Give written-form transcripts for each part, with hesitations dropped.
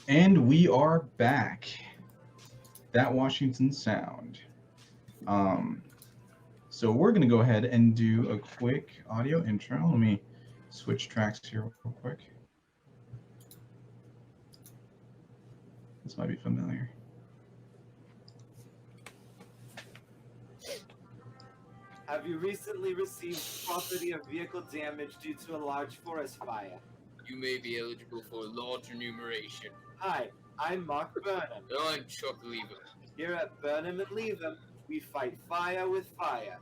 And we are back. That Washington sound. Um, so we're going to go ahead and do a quick audio intro. Let me switch tracks here real quick. This might be familiar. Have you recently received property or vehicle damage due to a large forest fire? You may be eligible for a large remuneration. Hi, I'm Mark Burnham. And I'm Chuck Lever. Here at Burnham and Lever, we fight fire with fire.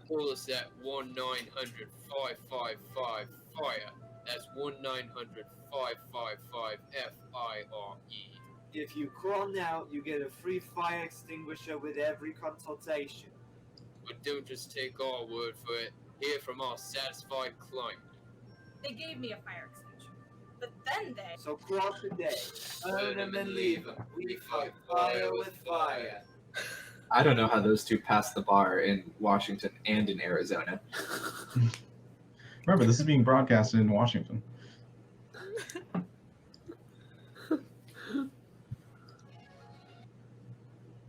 Call us at 1-900-555-FIRE. That's 1-900-555-FIRE. If you call now, you get a free fire extinguisher with every consultation. But don't just take our word for it. Hear from our satisfied client. They gave me a fire extinguisher, but then they... So call today. Burnham and Lever, we fight fire with fire. I don't know how those two passed the bar in Washington and in Arizona. Remember, this is being broadcasted in Washington.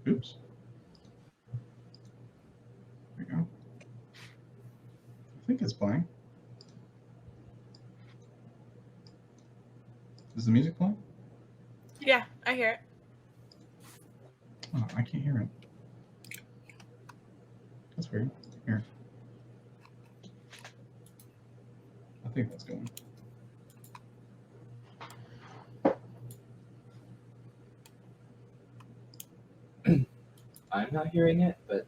Oops. There we go. I think it's playing. Is the music playing? Yeah, I hear it. Oh, I can't hear it. That's weird. Here. I think that's going. I'm not hearing it, but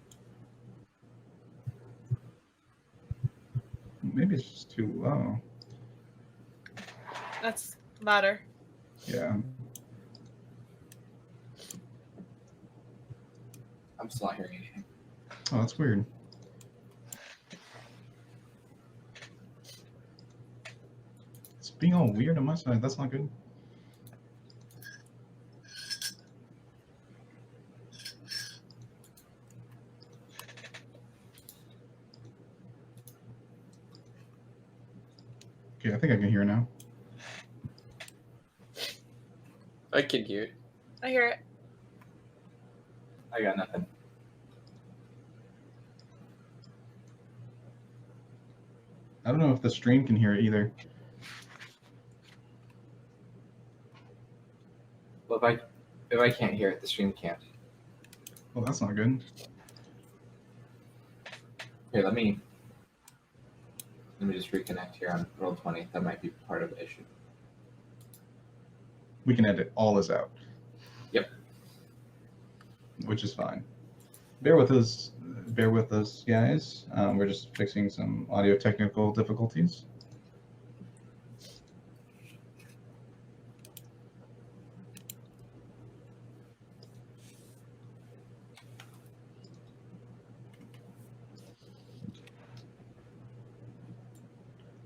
Maybe it's just too low. That's louder. Yeah. I'm still not hearing anything. Oh, that's weird. It's being all weird on my side. That's not good. Okay, I think I can hear now. I can hear it. I hear it. I got nothing. I don't know if the stream can hear it either. Well, if I can't hear it, the stream can't. Well, that's not good. Here, let me just reconnect here on Roll20. That might be part of the issue. We can edit all this out. Yep. Which is fine. Bear with us, guys. We're just fixing some audio technical difficulties.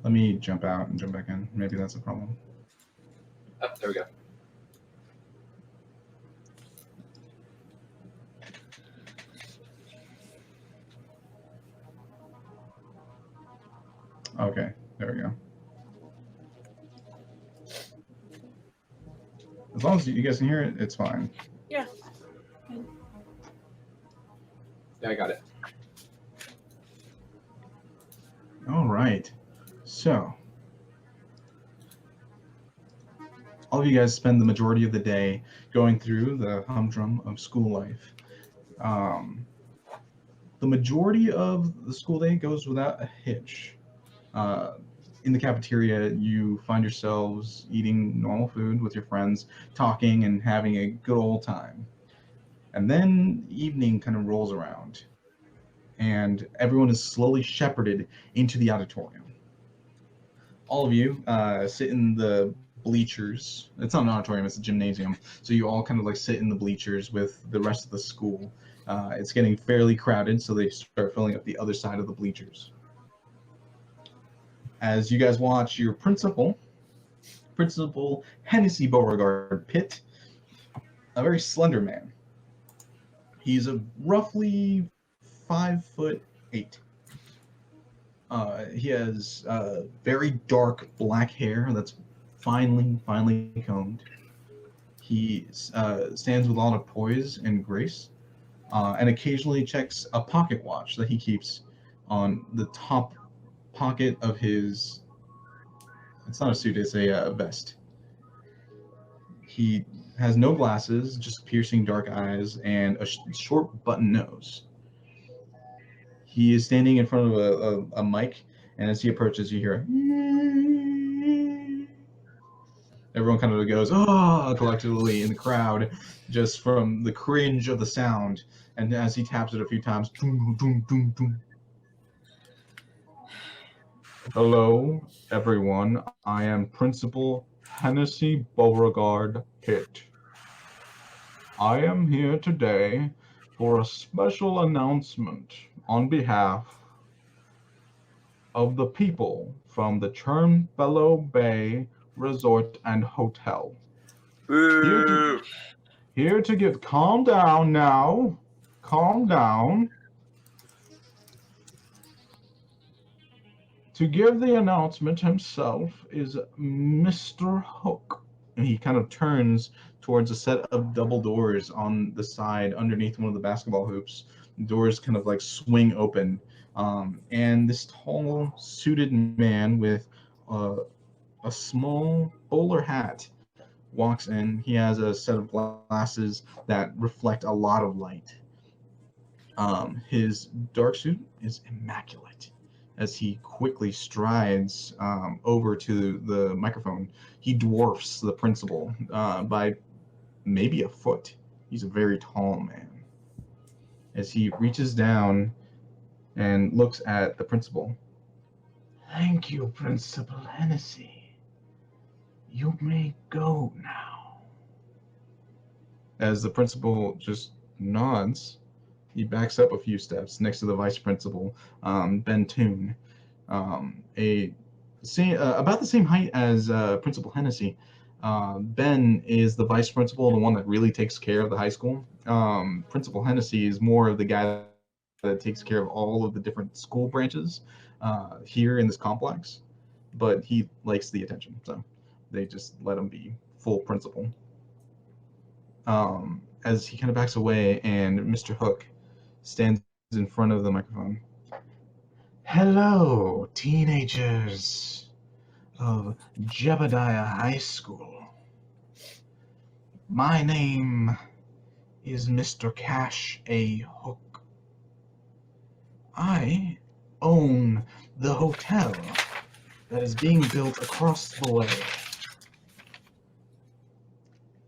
Let me jump out and jump back in. Maybe that's a problem. Oh, there we go. Okay, there we go. As long as you guys can hear it, it's fine. Yeah. Yeah, I got it. All right. So, all of you guys spend the majority of the day going through the humdrum of school life. The majority of the school day goes without a hitch. In the cafeteria, you find yourselves eating normal food with your friends, talking and having a good old time. And then evening kind of rolls around, and everyone is slowly shepherded into the auditorium. All of you sit in the bleachers. It's not an auditorium, it's a gymnasium. So you all kind of like sit in the bleachers with the rest of the school. It's getting fairly crowded, so they start filling up the other side of the bleachers. As you guys watch your principal Hennessy Beauregard Pitt, a very slender man. He's a roughly 5'8". He has very dark black hair that's finely combed. He stands with a lot of poise and grace, and occasionally checks a pocket watch that he keeps on the top pocket of his. It's not a suit; it's a vest. He has no glasses, just piercing dark eyes and a short button nose. He is standing in front of a mic, and as he approaches, you hear. Everyone kind of goes, oh, collectively in the crowd, just from the cringe of the sound. And as he taps it a few times, doom, doom, doom, doom. Hello, everyone. I am Principal Hennessy Beauregard Pitt. I am here today for a special announcement on behalf of the people from the Churnfellow Bay Resort and Hotel. Boo! Here to give. Calm down now. Calm down. To give the announcement himself is Mr. Hook. And he kind of turns towards a set of double doors on the side underneath one of the basketball hoops. Doors kind of like swing open. And this tall, suited man with a small bowler hat walks in. He has a set of glasses that reflect a lot of light. His dark suit is immaculate. As he quickly strides over to the microphone, he dwarfs the principal by maybe a foot. He's a very tall man. As he reaches down and looks at the principal. Thank you, Principal Hennessy. You may go now. As the principal just nods, he backs up a few steps next to the vice principal, Ben Toon, about the same height as Principal Hennessy. Ben is the vice principal, the one that really takes care of the high school. Principal Hennessy is more of the guy that takes care of all of the different school branches here in this complex, but he likes the attention, so they just let him be full principal. As he kind of backs away and Mr. Hook stands in front of the microphone. Hello, teenagers of Jebediah High School. My name is Mr. Cash A. Hook. I own the hotel that is being built across the way.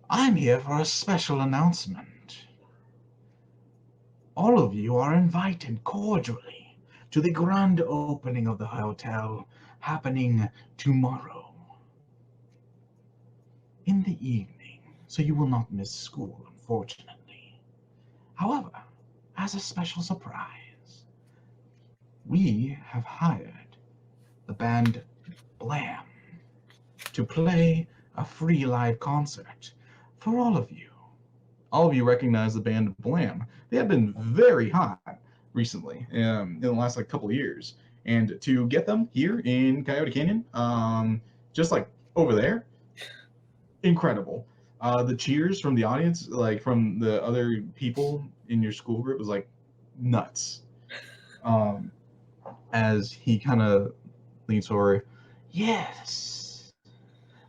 I'm here for a special announcement. All of you are invited cordially to the grand opening of the hotel happening tomorrow in the evening, so you will not miss school, unfortunately. However, as a special surprise, we have hired the band Blam to play a free live concert for all of you. All of you recognize the band Blam. They have been very hot recently, in the last couple of years. And to get them here in Coyote Canyon, just like over there, incredible. The cheers from the audience, like from the other people in your school group, was like nuts. As he kind of leans forward, yes,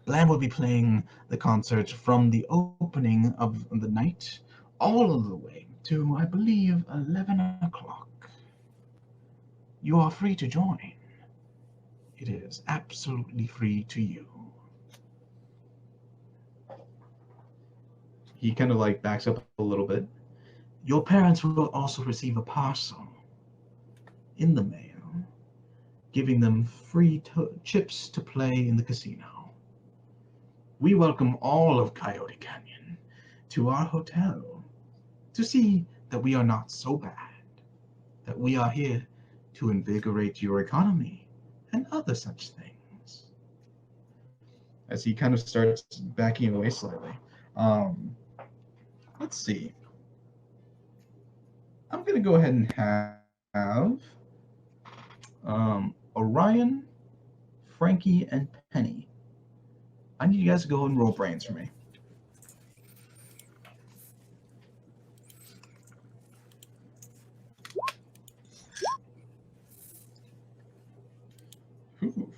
Blam will be playing the concert from the opening of the night all of the way to, I believe, 11 o'clock. You are free to join. It is absolutely free to you. He kind of like backs up a little bit. Your parents will also receive a parcel in the mail, giving them free chips to play in the casino. We welcome all of Coyote Canyon to our hotel to see that we are not so bad, that we are here to invigorate your economy and other such things. As he kind of starts backing away slightly. Let's see. I'm going to go ahead and have Orion, Frankie, and Penny. I need you guys to go ahead and roll brains for me.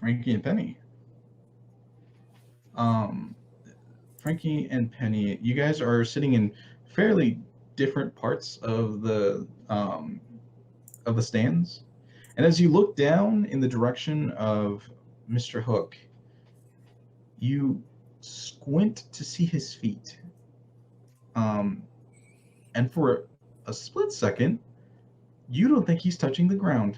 Frankie and Penny. Frankie and Penny, you guys are sitting in fairly different parts of the stands, and as you look down in the direction of Mr. Hook, you squint to see his feet. And for a split second, you don't think he's touching the ground.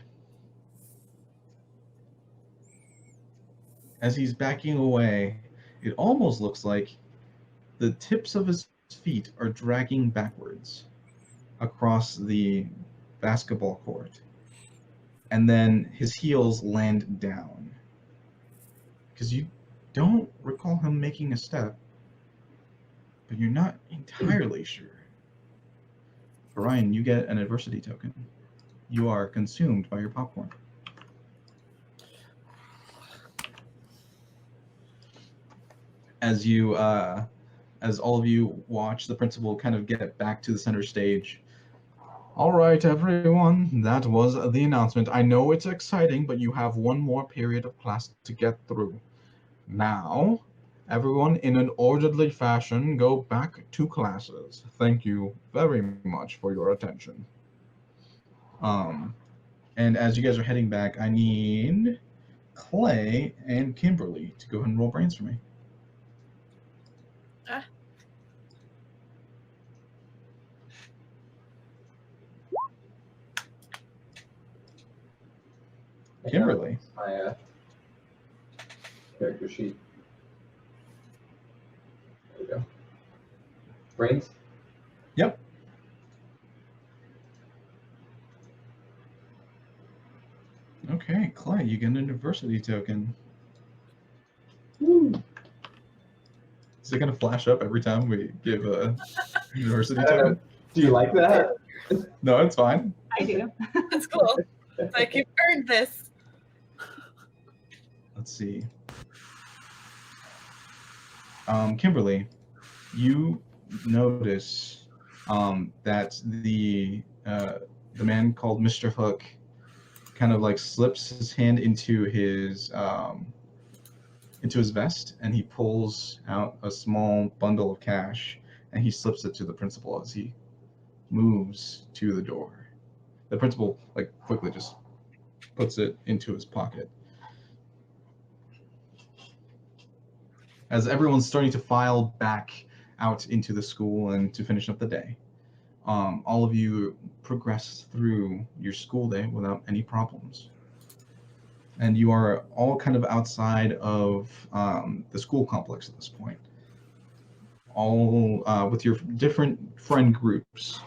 As he's backing away, it almost looks like the tips of his feet are dragging backwards across the basketball court. And then his heels land down. Because you don't recall him making a step, but you're not entirely sure. Orion, you get an adversity token. You are consumed by your popcorn. As you, as all of you watch the principal kind of get back to the center stage. All right, everyone, that was the announcement. I know it's exciting, but you have one more period of class to get through. Now, everyone, in an orderly fashion, go back to classes. Thank you very much for your attention. And as you guys are heading back, I need Clay and Kimberly to go ahead and roll brains for me. Kimberly. My character sheet. There we go. Brains? Yep. Okay, Clay, you get an adversity token. Woo. Is it going to flash up every time we give a adversity token? Do you like that? No, it's fine. I do. That's cool. Like, you've earned this. Let's see. Kimberly, you notice that the man called Mr. Hook kind of like slips his hand into his vest, and he pulls out a small bundle of cash, and he slips it to the principal as he moves to the door. The principal like quickly just puts it into his pocket. As everyone's starting to file back out into the school and to finish up the day, all of you progress through your school day without any problems. And you are all kind of outside of the school complex at this point, all with your different friend groups,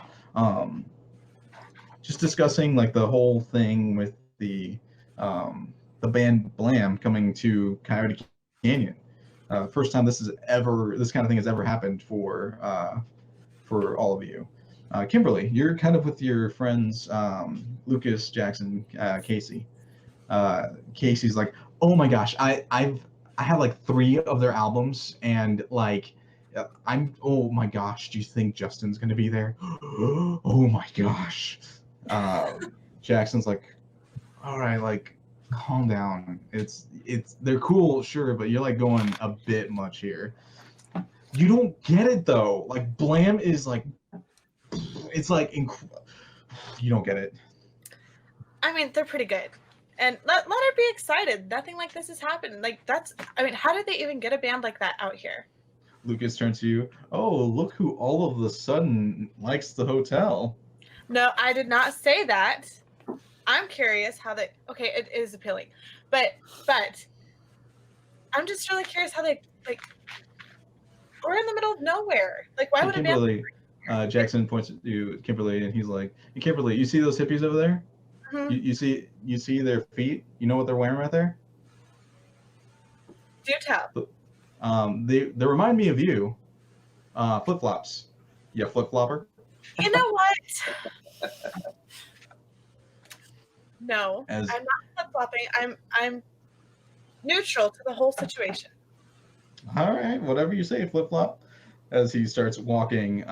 just discussing like the whole thing with the band Blam coming to Coyote Canyon. First time this kind of thing has ever happened for all of you. Kimberly, you're kind of with your friends Lucas, Jackson, Casey. Casey's like, oh my gosh, I have like 3 of their albums, and like oh my gosh, do you think Justin's gonna be there? Oh my gosh. Jackson's like, all right, like calm down. They're cool, sure, but you're like going a bit much here. You don't get it though. Like Blam is like, it's like you don't get it. I mean, they're pretty good. And let her be excited. Nothing like this has happened. Like, how did they even get a band like that out here? Lucas turns to you. Oh, look who all of a sudden likes the hotel. No, I did not say that. I'm curious how they. Okay, it is appealing, but I'm just really curious how they like. We're in the middle of nowhere. Like, why would a band? Kimberly, Jackson points at you, Kimberly, and he's like, hey, Kimberly, you see those hippies over there? Mm-hmm. You see their feet? You know what they're wearing right there? Do tell. They remind me of you. Flip flops. Yeah, flip flopper. You know what? No, I'm not flip flopping. I'm neutral to the whole situation. All right, whatever you say, flip flop. As he starts walking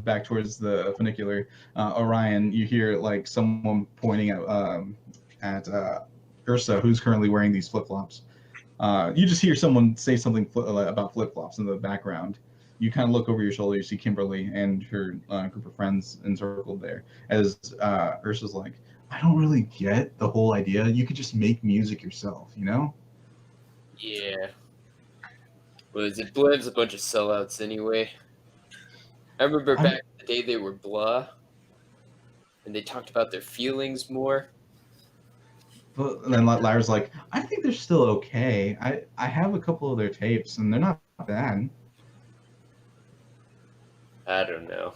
back towards the funicular, Orion, you hear like someone pointing at Ursa, who's currently wearing these flip flops. You just hear someone say something about flip-flops in the background. You kind of look over your shoulder. You see Kimberly and her group of friends encircled there. As Ursa's like, I don't really get the whole idea. You could just make music yourself, you know? Yeah. Well, it Blam's a bunch of sellouts anyway. I remember back in the day they were blah, and they talked about their feelings more. But then Lyra's like, I think they're still okay. I have a couple of their tapes, and they're not bad. I don't know.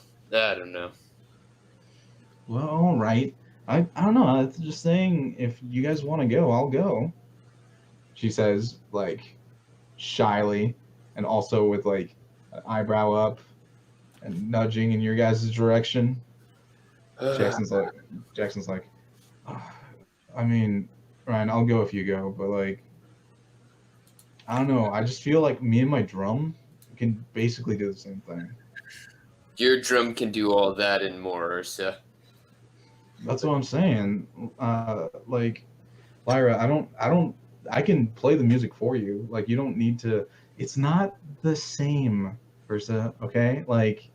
Well, all right. I don't know. I'm just saying, if you guys want to go, I'll go. She says, like, shyly, and also with, like, an eyebrow up and nudging in your guys' direction. Jackson's like, I mean, Ryan, I'll go if you go, but, like, I don't know. I just feel like me and my drum can basically do the same thing. Your drum can do all that and more, Ursa. That's what I'm saying. Like, Lyra, I can play the music for you. Like, you don't need to. It's not the same, Ursa. Okay, like,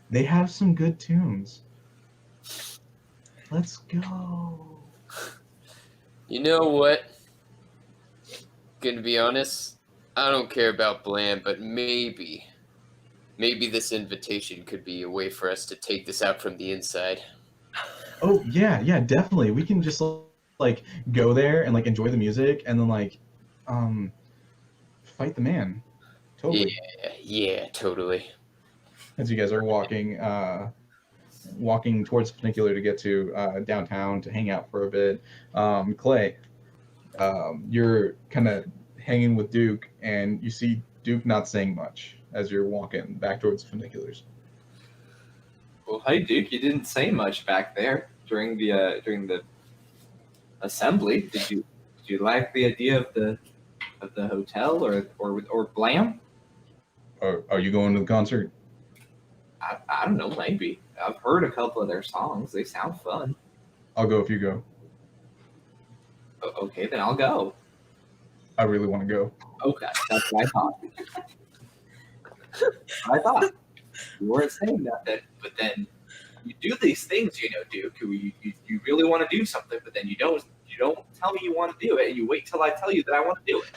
they have some good tunes. Let's go. You know what? Gonna be honest, I don't care about Blam, but maybe this invitation could be a way for us to take this out from the inside. Oh yeah, definitely. We can just like go there and like enjoy the music, and then like, fight the man. Totally. Yeah, totally. As you guys are walking towards the funicular to get to downtown to hang out for a bit, Clay, you're kind of hanging with Duke, and you see Duke not saying much as you're walking back towards the funiculars. Well, hey Duke, you didn't say much back there during the assembly. Did you like the idea of the hotel or Blam? Are you going to the concert? I don't know, maybe. I've heard a couple of their songs. They sound fun. I'll go if you go. Okay, then I'll go. I really want to go. Okay, that's what I thought. You weren't saying nothing, but then you do these things, you know, Duke. You really want to do something, but then you don't tell me you want to do it, and you wait till I tell you that I want to do it.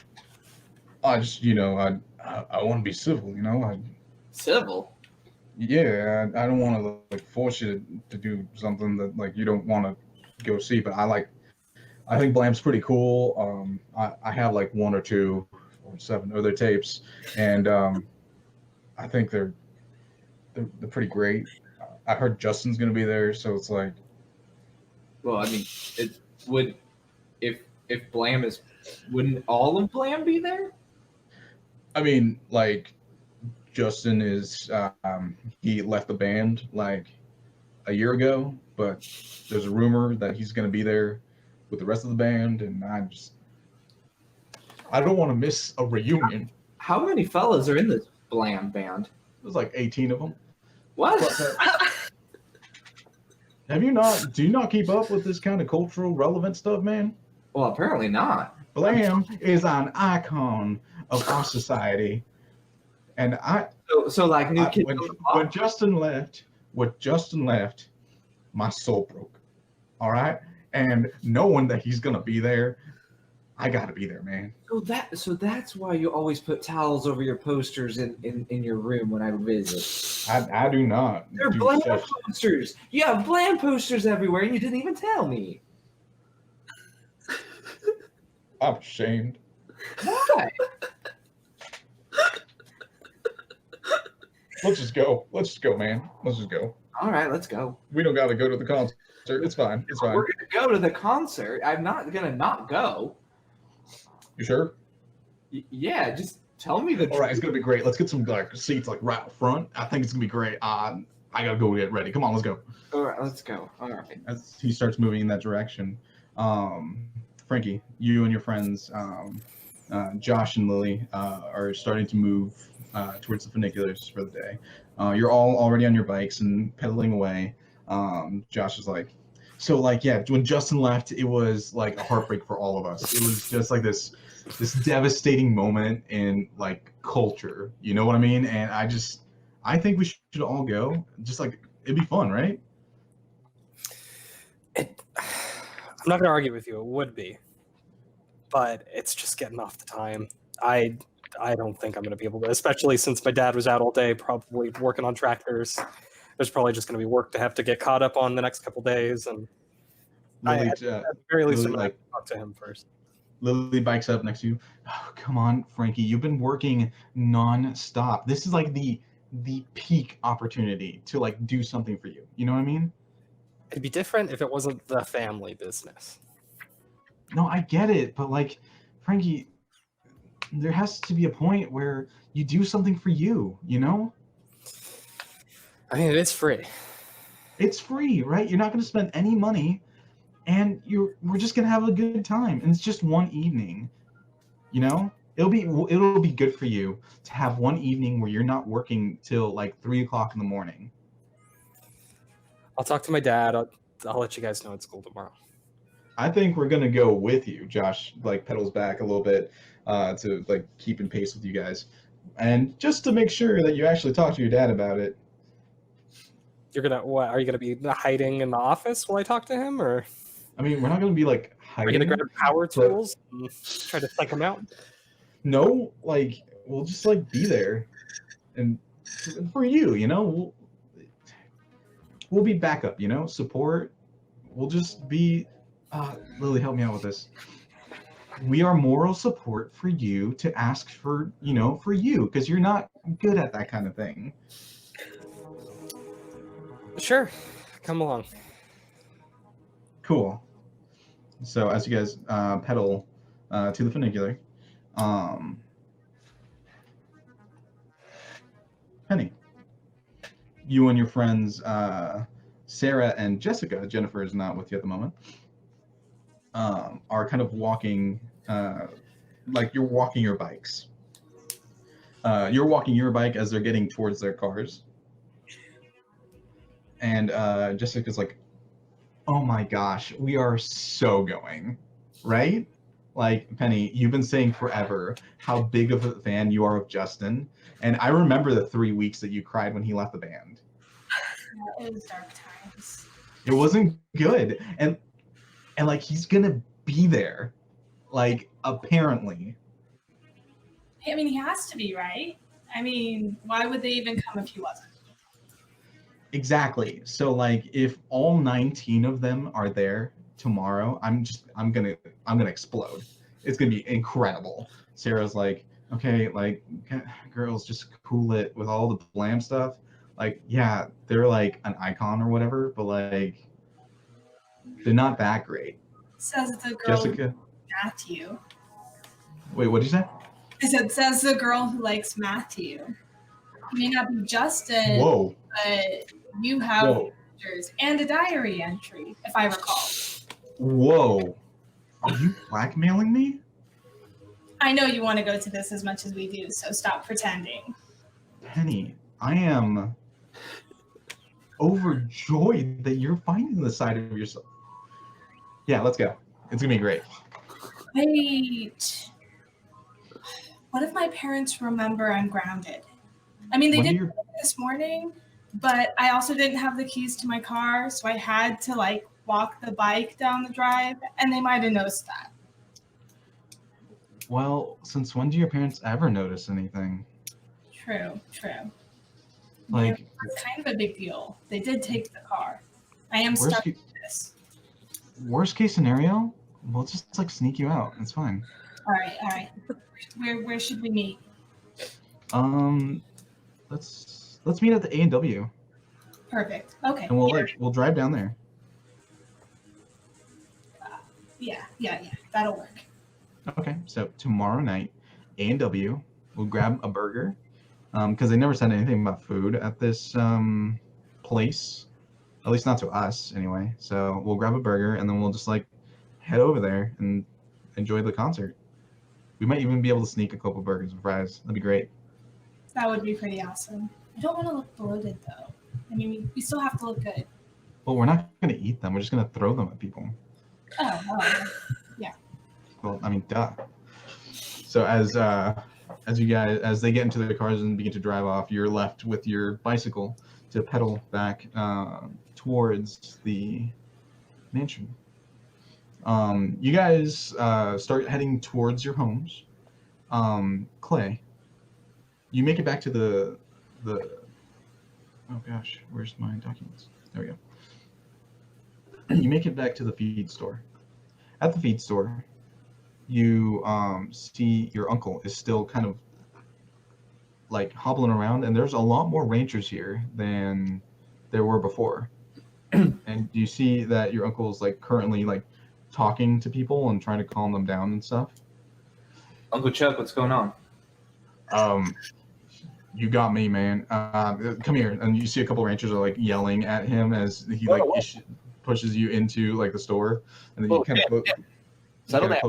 I just, I want to be civil, Civil? Yeah, I don't want to like force you to do something that like you don't want to go see, but I think Blam's pretty cool. I have like 1 or 2 or 7 other tapes, and I think they're pretty great. I heard Justin's gonna be there, so it's like. Well, I mean, it would if Blam is, wouldn't all of Blam be there? I mean, like, Justin is he left the band like a year ago, but there's a rumor that he's gonna be there with the rest of the band, and I don't want to miss a reunion. How many fellas are in this Blam band? There's like 18 of them. What? Do you not keep up with this kind of cultural relevant stuff, man? Well, apparently not. Blam is an icon of our society. And So like new kids when Justin left, my soul broke. All right? And knowing that he's gonna be there, I gotta be there, man. So that's why you always put towels over your posters in your room when I visit. I do not. They're Blam posters. You have Blam posters everywhere, and you didn't even tell me. I'm ashamed. Why? Let's just go, man. Let's just go. All right, let's go. We don't gotta go to the concert. It's fine. We're gonna go to the concert. I'm not gonna not go. You sure? Yeah, just tell me the truth. All right, it's gonna be great. Let's get some like seats like right up front. I think it's gonna be great. I gotta go get ready. Come on, let's go. All right, let's go. All right. As he starts moving in that direction, Frankie, you and your friends, Josh and Lily, are starting to move towards the funiculars for the day. You're all already on your bikes and pedaling away. Josh is like, So like yeah, when Justin left, it was like a heartbreak for all of us. It was just like this devastating moment in like culture. You know what I mean? And I think we should all go. Just like it'd be fun, right? I'm not going to argue with you. It would be, but it's just getting off the time. I don't think I'm going to be able to, especially since my dad was out all day, probably working on tractors. There's probably just going to be work to have to get caught up on the next couple days, and Lily, at the very least, Lily, I'm going like to talk to him first. Lily bikes up next to you. Oh, come on, Frankie, you've been working non-stop. This is like the peak opportunity to like do something for you. You know what I mean? It'd be different if it wasn't the family business. No, I get it, but like, Frankie, there has to be a point where you do something for you, you know? I mean, it is free. It's free, right? You're not going to spend any money, and we're just going to have a good time, and it's just one evening, you know? It'll be good for you to have one evening where you're not working till like 3 o'clock in the morning. I'll talk to my dad. I'll let you guys know at school tomorrow. I think we're gonna go with you. Josh like pedals back a little bit to like keep in pace with you guys, and just to make sure that you actually talk to your dad about it. You're gonna what? Are you gonna be hiding in the office while I talk to him, or I mean, we're not gonna be like are you hiding. gonna grab power tools and try to psych him out? No, like we'll just like be there, and for you, you know, we'll be backup, you know, support. We'll just be. Lily, help me out with this. We are moral support for you to ask for, you know, for you, because you're not good at that kind of thing. Sure, come along. Cool. So as you guys pedal to the funicular, Penny, you and your friends Sarah and Jessica, Jennifer is not with you at the moment, are kind of walking, like you're walking your bikes. You're walking your bike as they're getting towards their cars. And Jessica's like, oh my gosh, we are so going, right? Like, Penny, you've been saying forever how big of a fan you are of Justin. And I remember the 3 weeks that you cried when he left the band. Yeah, it was dark times. It wasn't good. And like he's gonna be there. Like, apparently. I mean, he has to be, right? I mean, why would they even come if he wasn't? Exactly. So like if all 19 of them are there tomorrow, I'm gonna explode. It's gonna be incredible. Sarah's like, okay, like girls, just cool it with all the blam stuff. Like, yeah, they're like an icon or whatever, but like they're not that great. Says the girl Jessica. Matthew. Wait, what did you say? I said, says the girl who likes Matthew. He may not be Justin, Whoa. but you have Whoa. pictures and a diary entry, if I recall. Whoa. Are you blackmailing me? I know you want to go to this as much as we do, so stop pretending. Penny, I am overjoyed that you're finding the side of yourself. Yeah, let's go. It's gonna be great. Wait. What if my parents remember I'm grounded? I mean, they When did you're- this morning, but I also didn't have the keys to my car, so I had to like walk the bike down the drive, and they might have noticed that. Well, since when do your parents ever notice anything? True. Like, Yeah, it's kind of a big deal. They did take the car. I am worst, stuck ca- with this. worst case scenario, we'll just like sneak you out. It's fine. All right. Where should we meet? Let's meet at the A&W, Perfect. Okay. and we'll drive down there. Yeah. That'll work. Okay, so tomorrow night, A&W, we'll grab a burger, because they never said anything about food at this place, at least not to us anyway. So we'll grab a burger and then we'll just like head over there and enjoy the concert. We might even be able to sneak a couple burgers and fries. That'd be great. That would be pretty awesome. I don't want to look bloated though. I mean, we still have to look good. Well, we're not gonna eat them. We're just gonna throw them at people. Oh, Well, I mean, duh. So as you guys as they get into their cars and begin to drive off, you're left with your bicycle to pedal back towards the mansion. You guys start heading towards your homes. Clay, you make it back to the oh gosh, where's my documents? There we go. You make it back to the feed store. At the feed store, you see your uncle is still kind of like hobbling around, and there's a lot more rangers here than there were before. And you see that your uncle is like currently like talking to people and trying to calm them down and stuff. Uncle Chuck, what's going on? You got me, man. Come here. And you see a couple rangers are like yelling at him as he like pushes you into like the store, and then you kind of settle down.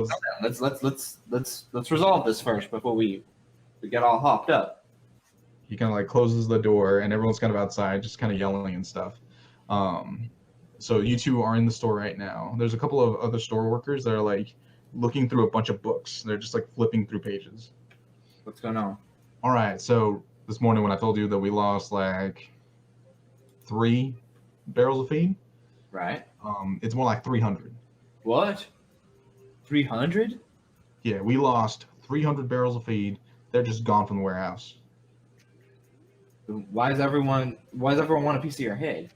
Let's resolve this first before we get all hopped up. He kind of like closes the door, and everyone's kind of outside, just kind of yelling and stuff. So you two are in the store right now. There's a couple of other store workers that are like looking through a bunch of books. They're just like flipping through pages. What's going on? All right. So this morning when I told you that we lost like 3 barrels of feed, Right. it's more like 300. What? 300? Yeah, we lost 300 barrels of feed. They're just gone from the warehouse. Why does everyone want a piece of your head?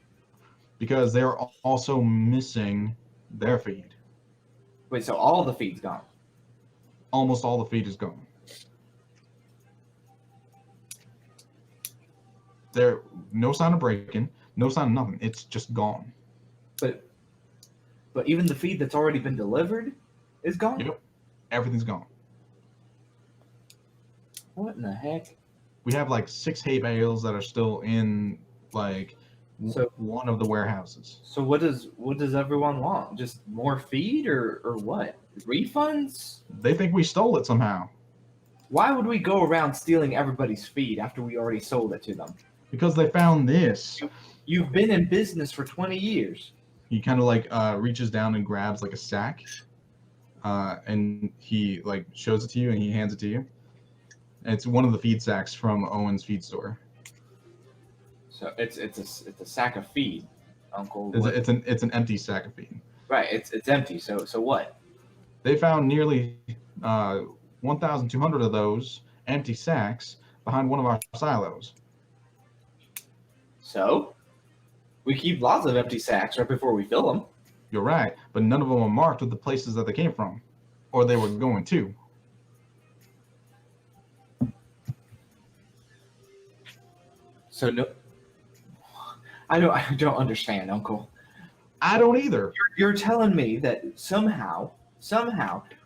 Because they're also missing their feed. Wait, so all the feed's gone? Almost all the feed is gone. There, no sign of breaking, no sign of nothing. It's just gone. But even the feed that's already been delivered is gone? Yep, everything's gone. What in the heck? We have like 6 hay bales that are still in like So- one of the warehouses. So what does everyone want? Just more feed or what? Refunds? They think we stole it somehow Why would we go around stealing everybody's feed after we already sold it to them? because they found this. You've been in business for 20 years. He kind of like reaches down and grabs like a sack, and he like shows it to you and he hands it to you. And it's one of the feed sacks from Owen's feed store. So it's a sack of feed, Uncle. It's an empty sack of feed. Right, it's empty. So what? They found nearly 1,200 of those empty sacks behind one of our silos. So we keep lots of empty sacks right before we fill them. You're right, but none of them are marked with the places that they came from, or they were going to. So no, I don't understand, Uncle. I don't either. You're telling me that somehow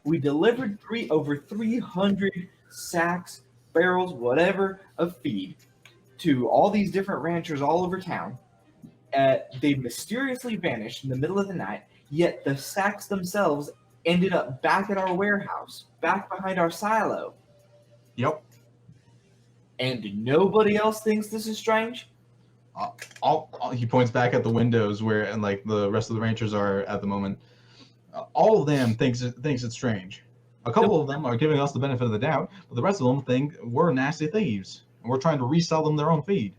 we delivered over 300 sacks, barrels, whatever of feed to all these different ranchers all over town. They mysteriously vanished in the middle of the night, yet the sacks themselves ended up back at our warehouse, back behind our silo. Yep. And nobody else thinks this is strange? He points back at the windows where and like the rest of the ranchers are at the moment. All of them thinks it's strange. A couple of them are giving us the benefit of the doubt, but the rest of them think we're nasty thieves and we're trying to resell them their own feed.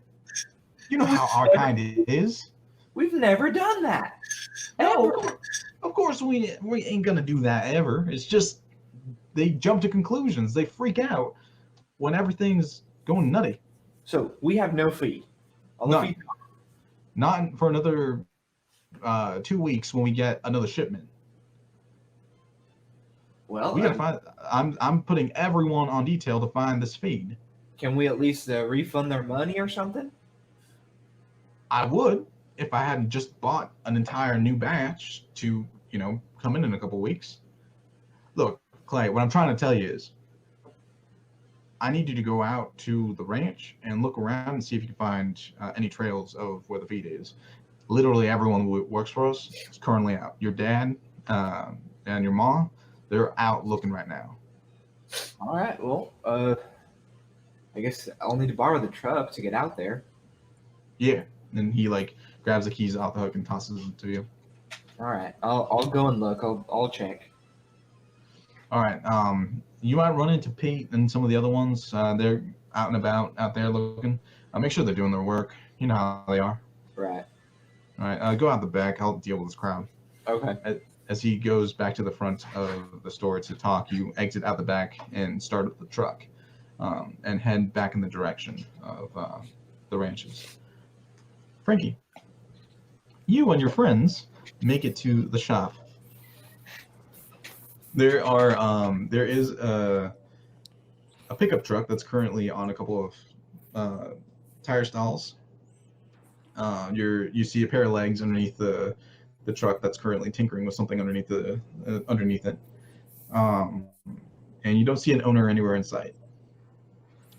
You know how our kind is. We've never done that. No, Ever. of course we ain't gonna do that ever. It's just they jump to conclusions. They freak out when everything's going nutty. So we have no feed. All the None. feed. Not for another 2 weeks when we get another shipment. Well, We gotta find. I'm putting everyone on detail to find this feed. can we at least refund their money or something? I would if I hadn't just bought an entire new batch to come in a couple weeks. Look, Clay, what I'm trying to tell you is, I need you to go out to the ranch and look around and see if you can find any trails of where the feed is. Literally everyone who works for us is currently out. Your dad and your mom, they're out looking right now. All right. Well, I guess I'll need to borrow the truck to get out there. Yeah. And he like grabs the keys off the hook and tosses them to you. All right, I'll go and look. I'll check. All right. You might run into Pete and some of the other ones. They're out and about out there looking. Make sure they're doing their work. You know how they are. Right. All right. Go out the back. I'll deal with this crowd. Okay. As he goes back to the front of the store to talk, you exit out the back and start up the truck, and head back in the direction of the ranches. Frankie, you and your friends make it to the shop. There is a pickup truck that's currently on a couple of tire stalls. You see a pair of legs underneath the truck that's currently tinkering with something underneath it, and you don't see an owner anywhere in sight.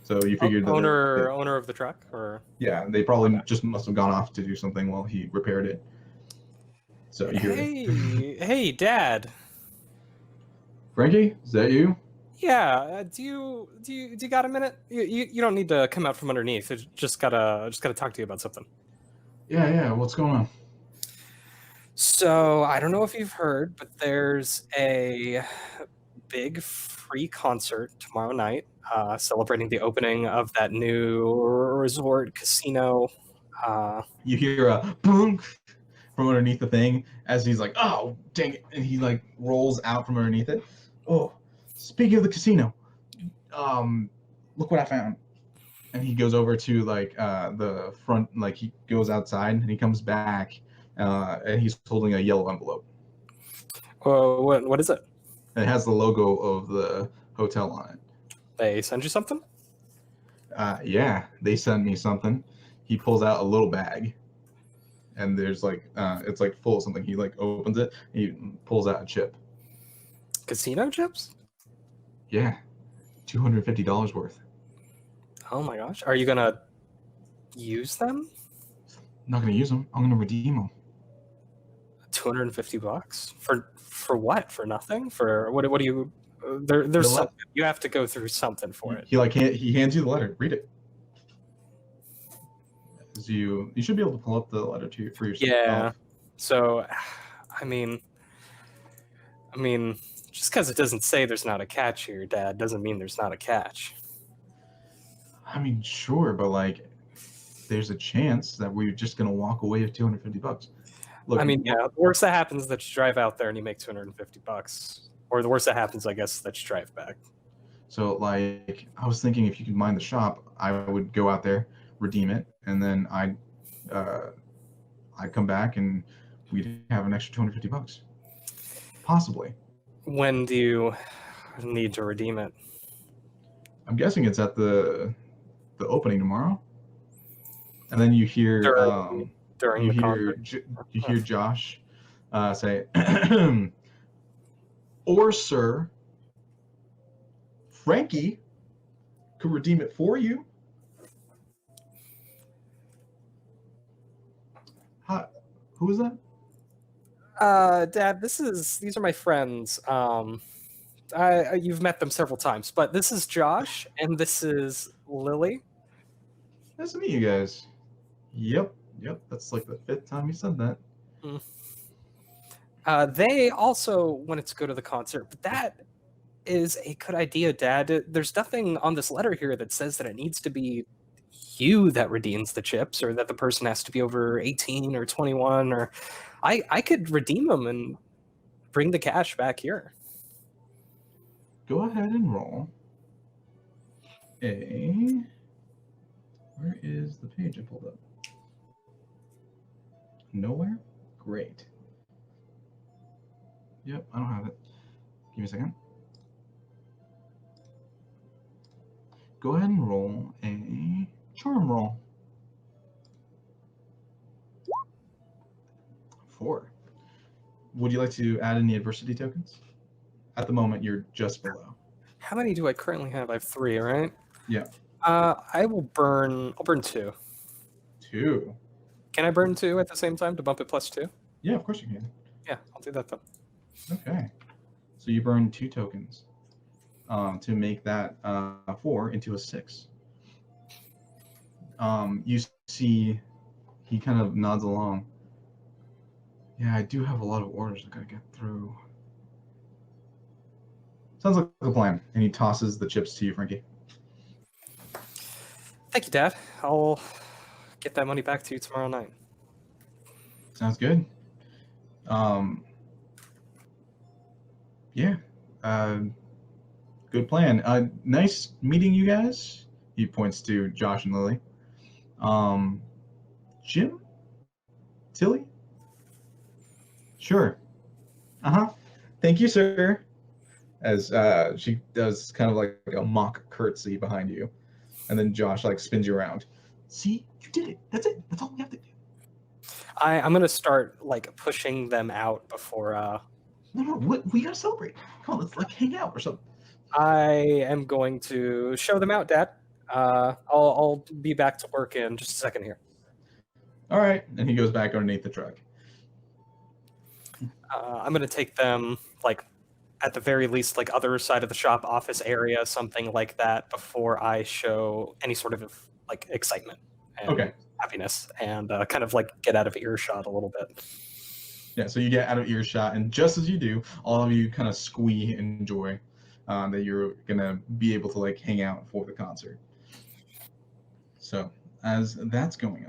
So you figured that owner of the truck, or yeah, they probably just must have gone off to do something while he repaired it. So you hear, hey, Dad. Frankie, is that you? Yeah. Do you got a minute? You don't need to come out from underneath. I just gotta talk to you about something. Yeah. What's going on? So I don't know if you've heard, but there's a big free concert tomorrow night, celebrating the opening of that new resort casino. You hear a boom from underneath the thing as he's like, "Oh, dang it!" and he like rolls out from underneath it. Oh, speaking of the casino, look what I found. And he goes over to like the front, like he goes outside and he comes back, and he's holding a yellow envelope. What is it? And it has the logo of the hotel on it. They send you something? Yeah, they sent me something. He pulls out a little bag, and there's like it's like full of something. He like opens it, and he pulls out a chip. Casino chips? Yeah, $250 worth. Oh my gosh. Are you gonna use them? I'm not gonna use them. I'm gonna redeem them. $250 for what? For nothing? For what do you? There's something. You have to go through something for it. He hands you the letter. Read it. You should be able to pull up the letter for yourself. Yeah. So, I mean, just because it doesn't say there's not a catch here, Dad, doesn't mean there's not a catch. I mean, sure, but like, there's a chance that we're just gonna walk away with $250. Look, I mean, yeah. The worst that happens is that you drive out there and you make $250, or the worst that happens, I guess, is that you drive back. So, like, I was thinking if you could mind the shop, I would go out there, redeem it, and then I'd come back and we'd have an extra $250, possibly. When do you need to redeem it? I'm guessing it's at the opening tomorrow. And then you hear during the concert. You hear Josh say, "Or sir, Frankie could redeem it for you." Hi, who is that? Dad, these are my friends. You've met them several times, but this is Josh and this is Lily. Nice to meet you guys. Yep. That's like the 5th time you said that. They also wanted to go to the concert, but that is a good idea, Dad. There's nothing on this letter here that says that it needs to be you that redeems the chips, or that the person has to be over 18 or 21, or I could redeem them and bring the cash back here. Go ahead and roll where is the page I pulled up? Nowhere? Great. Yep, I don't have it. Give me a second. Go ahead and roll a charm roll. 4. Would you like to add any adversity tokens? At the moment, you're just below. How many do I currently have? I have 3, right? Yeah. I'll burn 2. 2. Can I burn 2 at the same time to bump it +2? Yeah, of course you can. Yeah, I'll do that then. Okay. So you burn 2 tokens to make that 4 into a 6. You see he kind of nods along. Yeah, I do have a lot of orders I gotta get through. Sounds like a plan. And he tosses the chips to you, Frankie. Thank you, Dad. I'll get that money back to you tomorrow night. Sounds good. Yeah. Good plan. Nice meeting you guys. He points to Josh and Lily. Jim? Tilly? Sure. Uh-huh. Thank you, sir. As she does kind of like a mock curtsy behind you. And then Josh like spins you around. See? You did it. That's it. That's all we have to do. I'm gonna start like pushing them out before No, we gotta celebrate. Come on, let's like hang out or something. I am going to show them out, Dad. I'll be back to work in just a second here. All right. And he goes back underneath the truck. I'm gonna take them like at the very least like other side of the shop, office area, something like that, before I show any sort of like excitement and Okay. happiness, and kind of like get out of earshot a little bit. Yeah, so you get out of earshot, and just as you do, all of you kind of squee in joy that you're gonna be able to like hang out for the concert. So as that's going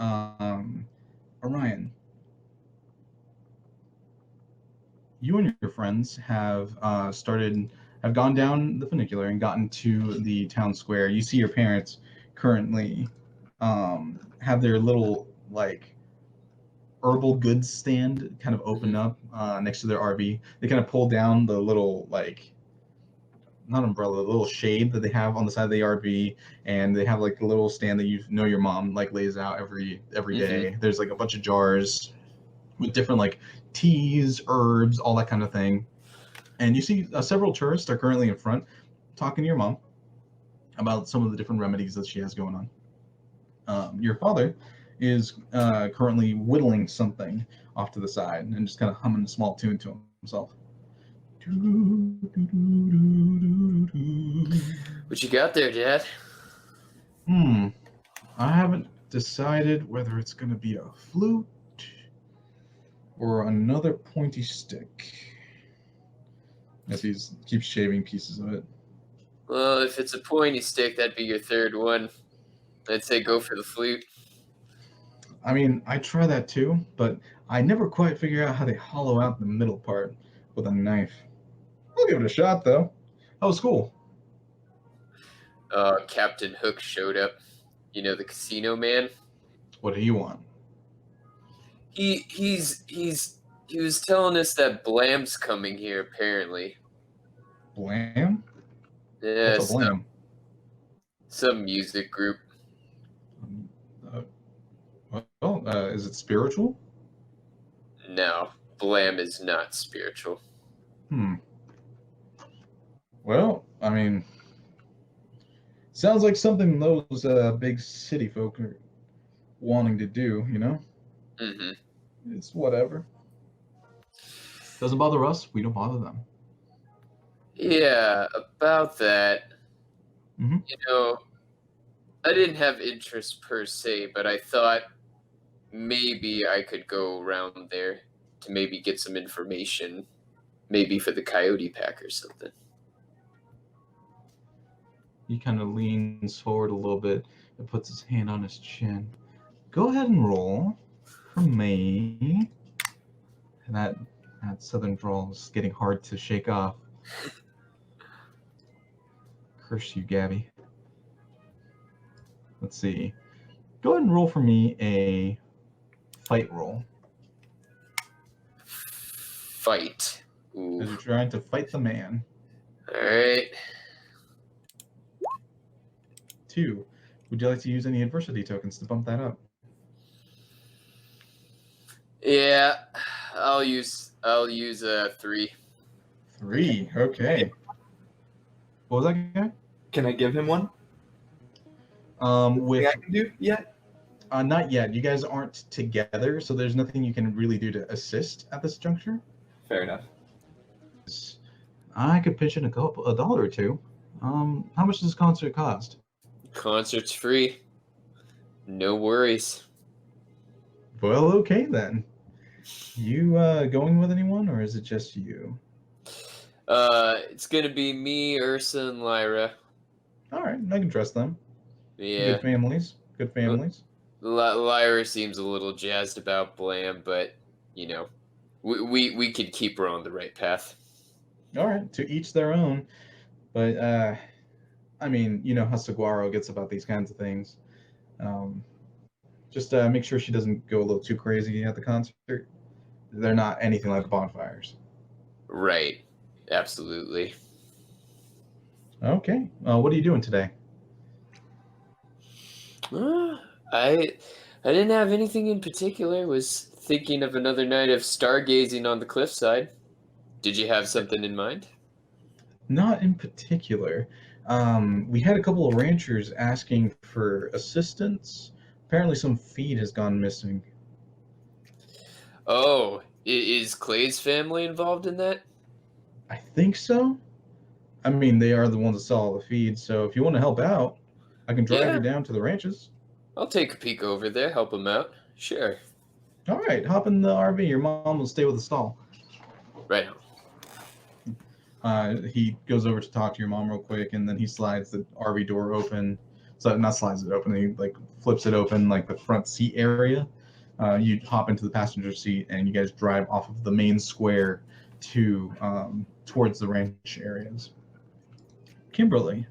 on, Orion, you and your friends have have gone down the funicular and gotten to the town square. You see your parents currently have their little like herbal goods stand kind of open up next to their RV. They kind of pull down the little like not umbrella, the little shade that they have on the side of the RV, and they have like a little stand that your mom like lays out every day. There's like a bunch of jars with different like teas, herbs, all that kind of thing. And you see several tourists are currently in front talking to your mom about some of the different remedies that she has going on. Your father is currently whittling something off to the side and just kind of humming a small tune to himself. What you got there, Dad? I haven't decided whether it's going to be a flute or another pointy stick. As he keeps shaving pieces of it. Well, if it's a pointy stick, that'd be your third one. I'd say go for the flute. I mean, I try that too, but I never quite figure out how they hollow out the middle part with a knife. I'll give it a shot, though. How was school? Captain Hook showed up. You know, the casino man? What do you want? He was telling us that Blam's coming here, apparently. Blam? Yeah, What's a Blam? some music group. Is it spiritual? No, Blam is not spiritual. Well, I mean, sounds like something those big city folk are wanting to do, you know? Mm-hmm. It's whatever. Doesn't bother us, we don't bother them. Yeah, about that. Mhm. You know, I didn't have interest per se, but I thought maybe I could go around there to maybe get some information, maybe for the Coyote Pack or something. He kind of leans forward a little bit and puts his hand on his chin. Go ahead and roll for me. And that southern drawl is getting hard to shake off. Curse you, Gabby. Let's see. Go ahead and roll for me a fight roll. Fight. Ooh. As you're trying to fight the man. All right. 2. Would you like to use any adversity tokens to bump that up? Yeah, I'll use 3. 3. Okay. What was that guy? Can I give him one? With Anything I can do yet? not yet. You guys aren't together, so there's nothing you can really do to assist at this juncture. Fair enough. I could pitch in a dollar or two. How much does this concert cost? Concert's free. No worries. Well, okay then. You going with anyone, or is it just you? It's gonna be me, Ursa, and Lyra. All right, I can trust them. Yeah. Good families. Good families. Lyra seems a little jazzed about Blam, but you know, we could keep her on the right path. All right, to each their own. But I mean, you know how Saguaro gets about these kinds of things. Um, just make sure she doesn't go a little too crazy at the concert. They're not anything like the bonfires. Right. Absolutely. Okay. What are you doing today? I didn't have anything in particular. Was thinking of another night of stargazing on the cliffside. Did you have something in mind? Not in particular. We had a couple of ranchers asking for assistance. Apparently, some feed has gone missing. Oh, is Clay's family involved in that? I think so. I mean, they are the ones that sell all the feed, so if you want to help out, I can drive you Yeah, down to the ranches. I'll take a peek over there, help him out. Sure. All right, hop in the RV. Your mom will stay with the stall. Right. He goes over to talk to your mom real quick, and then he slides the RV door open. So not slides it open. He like flips it open, like the front seat area. You hop into the passenger seat, and you guys drive off of the main square to towards the ranch areas. Kimberly.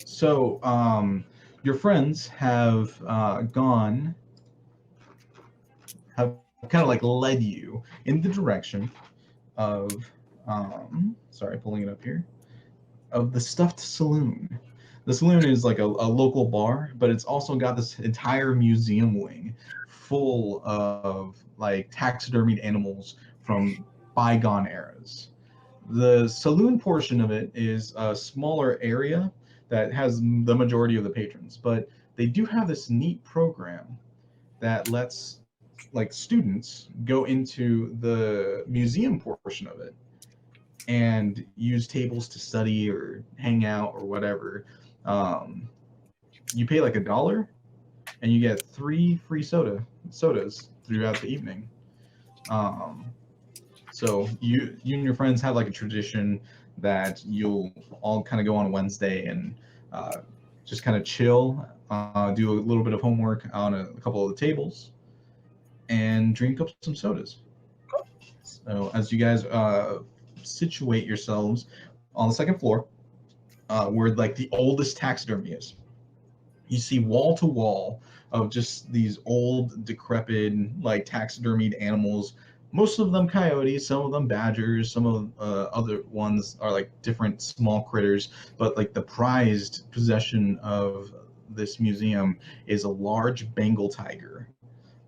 So your friends have kind of like led you in the direction of sorry, pulling it up here, of the Stuffed Saloon. The saloon is like a local bar, but it's also got this entire museum wing full of like taxidermied animals from bygone eras. The saloon portion of it is a smaller area that has the majority of the patrons, but they do have this neat program that lets like students go into the museum portion of it and use tables to study or hang out or whatever. You pay like $1 and you get 3 free sodas throughout the evening. So you and your friends have like a tradition that you'll all kind of go on Wednesday and just kind of chill, do a little bit of homework on a couple of the tables, and drink up some sodas. So as you guys situate yourselves on the second floor, where like the oldest taxidermy is, you see wall to wall of just these old, decrepit, like taxidermied animals. Most of them coyotes, some of them badgers, some of other ones are like different small critters. But like the prized possession of this museum is a large Bengal tiger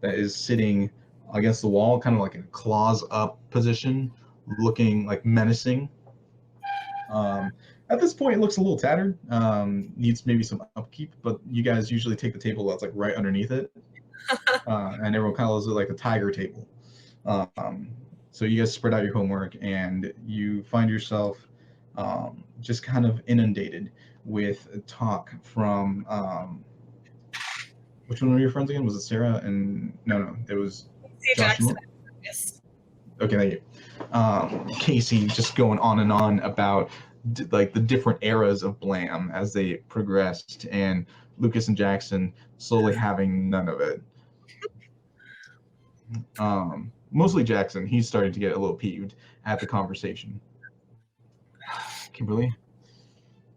that is sitting against the wall, kind of like in a claws up position, looking like menacing. At this point, it looks a little tattered. Needs maybe some upkeep, but you guys usually take the table that's like right underneath it, and everyone kind of calls it like the tiger table. So you guys spread out your homework, and you find yourself just kind of inundated with talk from which one were your friends again? Was it Sarah and no, it was See Josh. Jackson. Yes. Okay, thank you. Casey just going on and on about like the different eras of Blam as they progressed, and Lucas and Jackson slowly having none of it. Mostly Jackson. He's starting to get a little peeved at the conversation. Kimberly,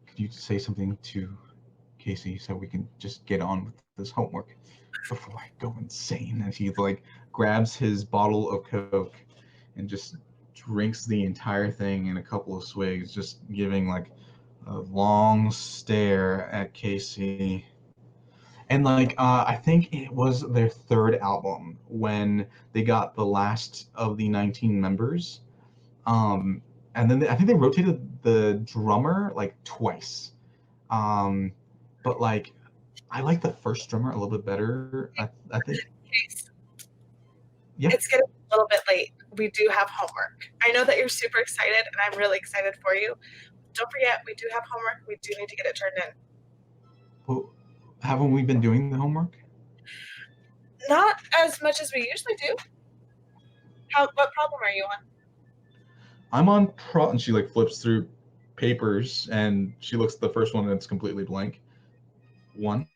could you say something to Casey so we can just get on with this homework before I go insane? And he like grabs his bottle of Coke and just drinks the entire thing in a couple of swigs, just giving like a long stare at Casey. And like I think it was their third album when they got the last of the 19 members. And then I think they rotated the drummer like twice. But like I like the first drummer a little bit better. I think. Yeah. It's getting a little bit late. We do have homework. I know that you're super excited, and I'm really excited for you. don't forget, we do have homework. We do need to get it turned in. Well, haven't we been doing the homework? Not as much as we usually do. What problem are you on? I'm on and she like flips through papers and she looks at the first one and it's completely blank. 1.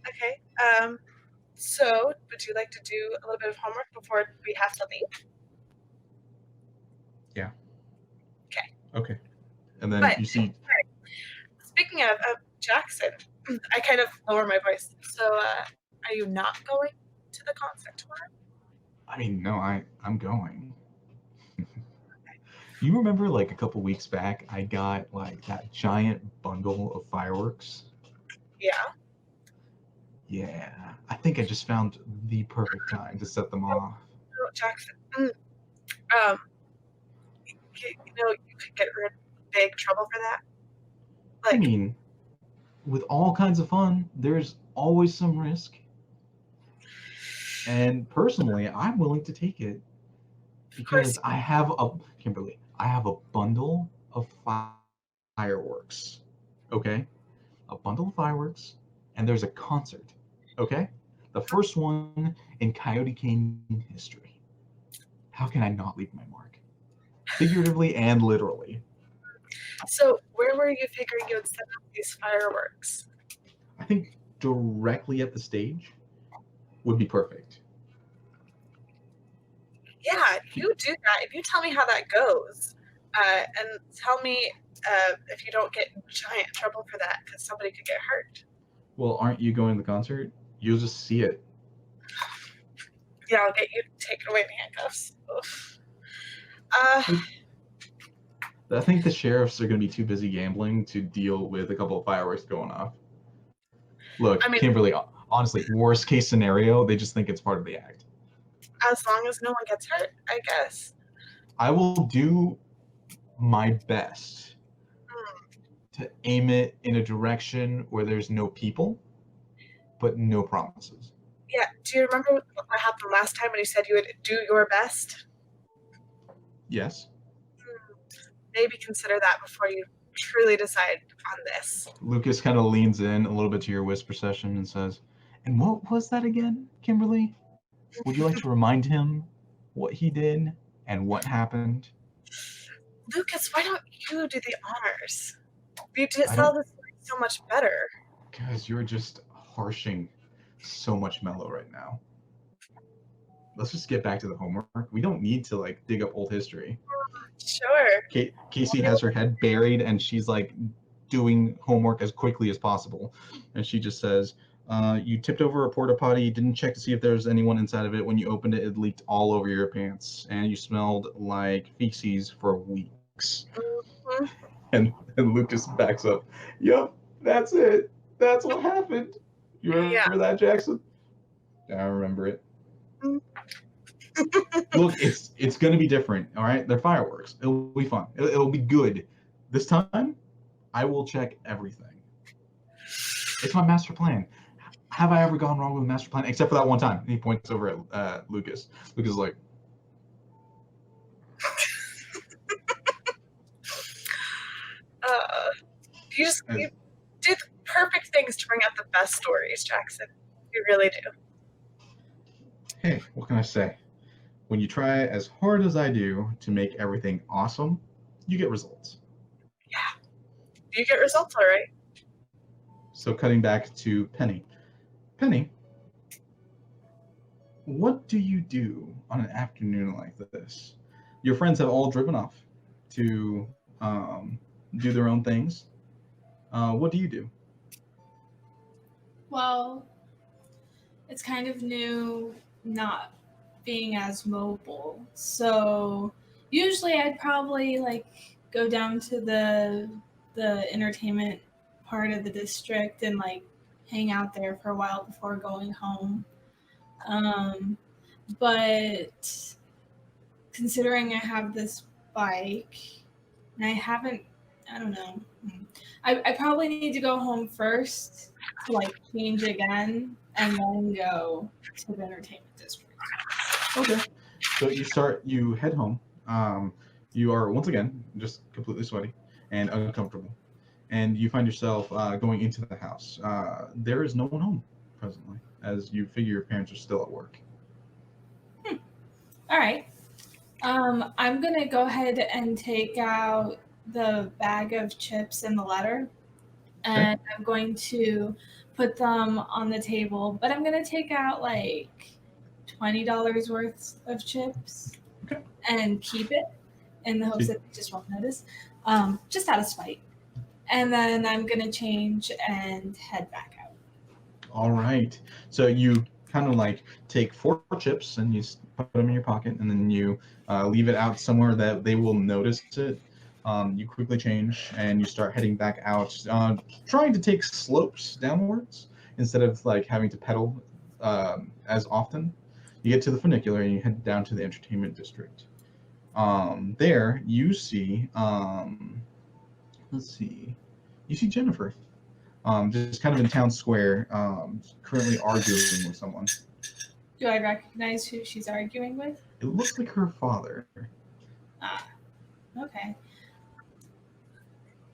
Okay. So would you like to do a little bit of homework before we have to leave? Yeah. Okay. Okay. And then But- you see. Speaking of Jackson, I kind of lower my voice. So are you not going to the concert tomorrow? I mean, no, I'm going. You remember like a couple weeks back, I got like that giant bundle of fireworks? Yeah. Yeah, I think I just found the perfect time to set them off. Oh, Jackson. You know, you could get in big trouble for that. I mean, with all kinds of fun, there's always some risk. And personally, I'm willing to take it because I have a bundle of fireworks. Okay? A bundle of fireworks, and there's a concert. Okay? The first one in Coyote Canyon history. How can I not leave my mark? Figuratively and literally. So where were you figuring you would set up these fireworks? I think directly at the stage would be perfect. Yeah, if you do that, if you tell me how that goes, and tell me if you don't get in giant trouble for that, because somebody could get hurt. Well, aren't you going to the concert? You'll just see it. Yeah, I'll get you taken away in handcuffs. Oof. I think the sheriffs are going to be too busy gambling to deal with a couple of fireworks going off. Look, I mean- Kimberly, honestly, worst case scenario, they just think it's part of the act. As long as no one gets hurt, I guess. I will do my best to aim it in a direction where there's no people, but no promises. Yeah, do you remember what happened last time when you said you would do your best? Yes. Maybe consider that before you truly decide on this. Lucas kind of leans in a little bit to your whisper session and says, "And what was that again, Kimberly? Would you like to remind him what he did and what happened?" Lucas, why don't you do the honors? You I tell don't- this story so much better. Guys, you're just harshing so much mellow right now. Let's just get back to the homework. We don't need to like dig up old history. Sure. Casey has her head buried and she's like doing homework as quickly as possible. And she just says, you tipped over a porta potty, didn't check to see if there was anyone inside of it. When you opened it, it leaked all over your pants and you smelled like feces for weeks. Mhm. And Lucas backs up. Yep, that's it. That's what happened. You remember that, Jackson? I remember it. Look, it's gonna be different. All right, they're fireworks. It'll be fun. It'll be good. This time, I will check everything. It's my master plan. Have I ever gone wrong with a master plan? Except for that one time. And he points over at Lucas. Lucas is like, You do the perfect things to bring out the best stories, Jackson. You really do. hey, what can I say? When you try as hard as I do to make everything awesome, you get results. You get results, all right. So cutting back to Penny. Penny, what do you do on an afternoon like this? Your friends have all driven off to do their own things. What do you do? Well, it's kind of new not being as mobile. So usually I'd probably like go down to the entertainment part of the district and like hang out there for a while before going home. But considering I have this bike and I don't know. I probably need to go home first to like change again and then go to the entertainment district. Okay. So you head home. You are once again just completely sweaty, and uncomfortable. And you find yourself going into the house. There is no one home presently, as you figure your parents are still at work. All right. I'm gonna go ahead and take out the bag of chips and the letter, and I'm going to put them on the table. But I'm gonna take out like $20 worth of chips Okay. and keep it in the hopes that they just won't notice, just out of spite. And then I'm gonna change and head back out. All right. So you kind of like take 4 chips and you put them in your pocket, and then you leave it out somewhere that they will notice it. You quickly change and you start heading back out, trying to take slopes downwards instead of like having to pedal as often. You get to the funicular and you head down to the entertainment district. There you see, let's see, you see Jennifer. Just kind of in town square, currently arguing with someone. Do I recognize who she's arguing with? It looks like her father. Ah, okay.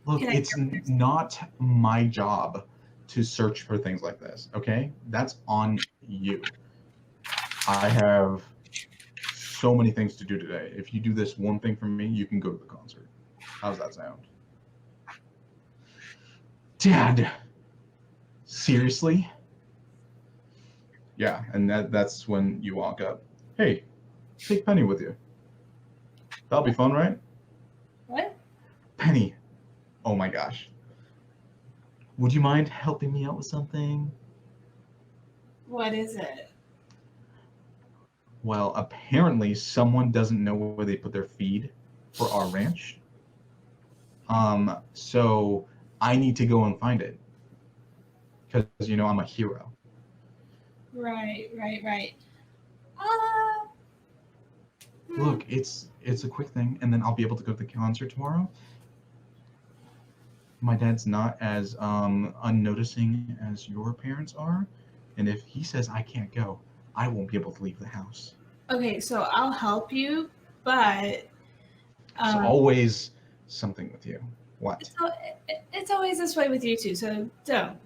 Look, Can I it's not my job to search for things like this, okay? That's on you. I have so many things to do today. If you do this one thing for me, you can go to the concert. How's that sound? Dad! Seriously? Yeah, and that's when you walk up. Hey, take Penny with you. That'll be fun, right? What? Penny. Oh my gosh. Would you mind helping me out with something? What is it? Well, apparently someone doesn't know where they put their feed for our ranch. So I need to go and find it. Because, I'm a hero. Right. Look, it's a quick thing, and then I'll be able to go to the concert tomorrow. My dad's not as unnoticing as your parents are, and if he says I can't go, I won't be able to leave the house. Okay, so I'll help you, but There's always something with you. What? it's always this way with you too. So don't.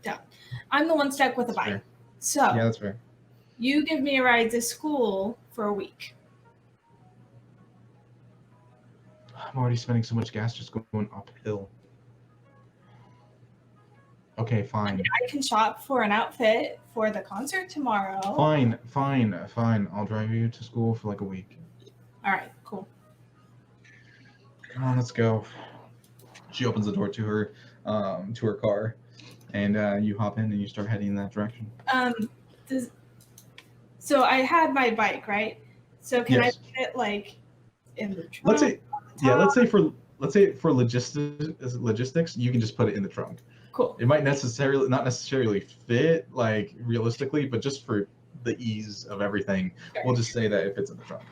I'm the one stuck with a That's bike. fair. So Yeah, that's fair. you give me a ride to school for a week. I'm already spending so much gas just going uphill. Okay, fine. I can shop for an outfit for the concert tomorrow. Fine. I'll drive you to school for like a week. All right, cool. Come on, let's go. She opens the door to her car, and you hop in and you start heading in that direction. So I had my bike, right? So can Yes. I put it like in the trunk? Let's say for logistics, you can just put it in the trunk. Cool. It might not necessarily fit like realistically, but just for the ease of everything, Sure. we'll just say that it fits in the trunk.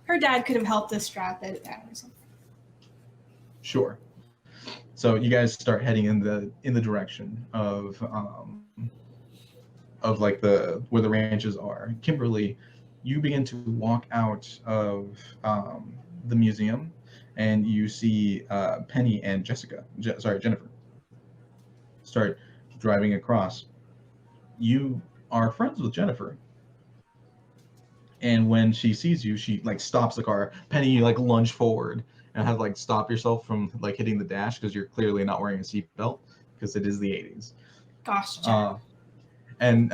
Her dad could have helped us strap it down or something. Sure. So you guys start heading in the direction of like where the ranches are. Kimberly, you begin to walk out of the museum, and you see Penny and Jennifer start driving across. You are friends with Jennifer, and when she sees you, she like stops the car. Penny, you like lunge forward and have to like stop yourself from like hitting the dash because you're clearly not wearing a seatbelt because it is the 80s. Gosh, Jen. And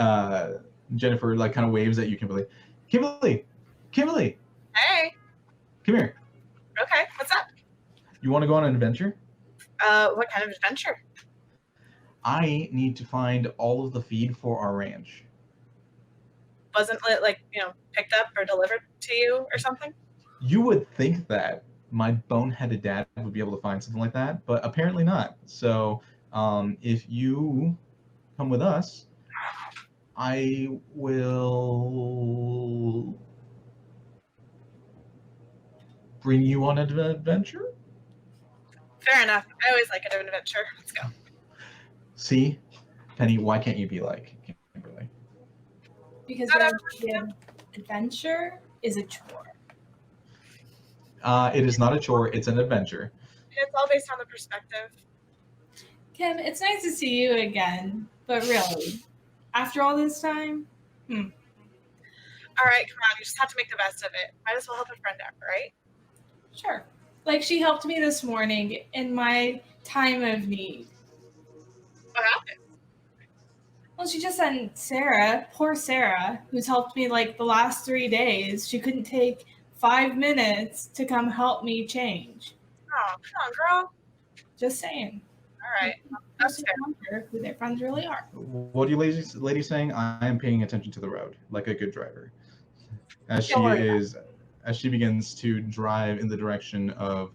Jennifer like kind of waves at you, Kimberly. Kimberly, Hey. come here. Okay. What's up? You want to go on an adventure? What kind of adventure? I need to find all of the feed for our ranch. Wasn't it like picked up or delivered to you or something? You would think that my boneheaded dad would be able to find something like that, but apparently not. So if you come with us, I will bring you on an adventure. Fair enough. I always like an adventure. Let's go. See, Penny, why can't you be like Kimberly? Because Not the adventure is a chore. It is not a chore; it's an adventure. It's all based on the perspective. Kim, it's nice to see you again, but really, after all this time, All right, come on. You just have to make the best of it. Might as well help a friend out, right? sure. Like she helped me this morning in my time of need. What happened? Well, she just sent Sarah, poor Sarah, who's helped me like the last 3 days. She couldn't take 5 minutes to come help me change. Oh, come on, girl. Just saying. All right. That's Just fair. wonder who their friends really are. What are you ladies saying? I am paying attention to the road like a good driver. As Don't worry as she begins to drive in the direction of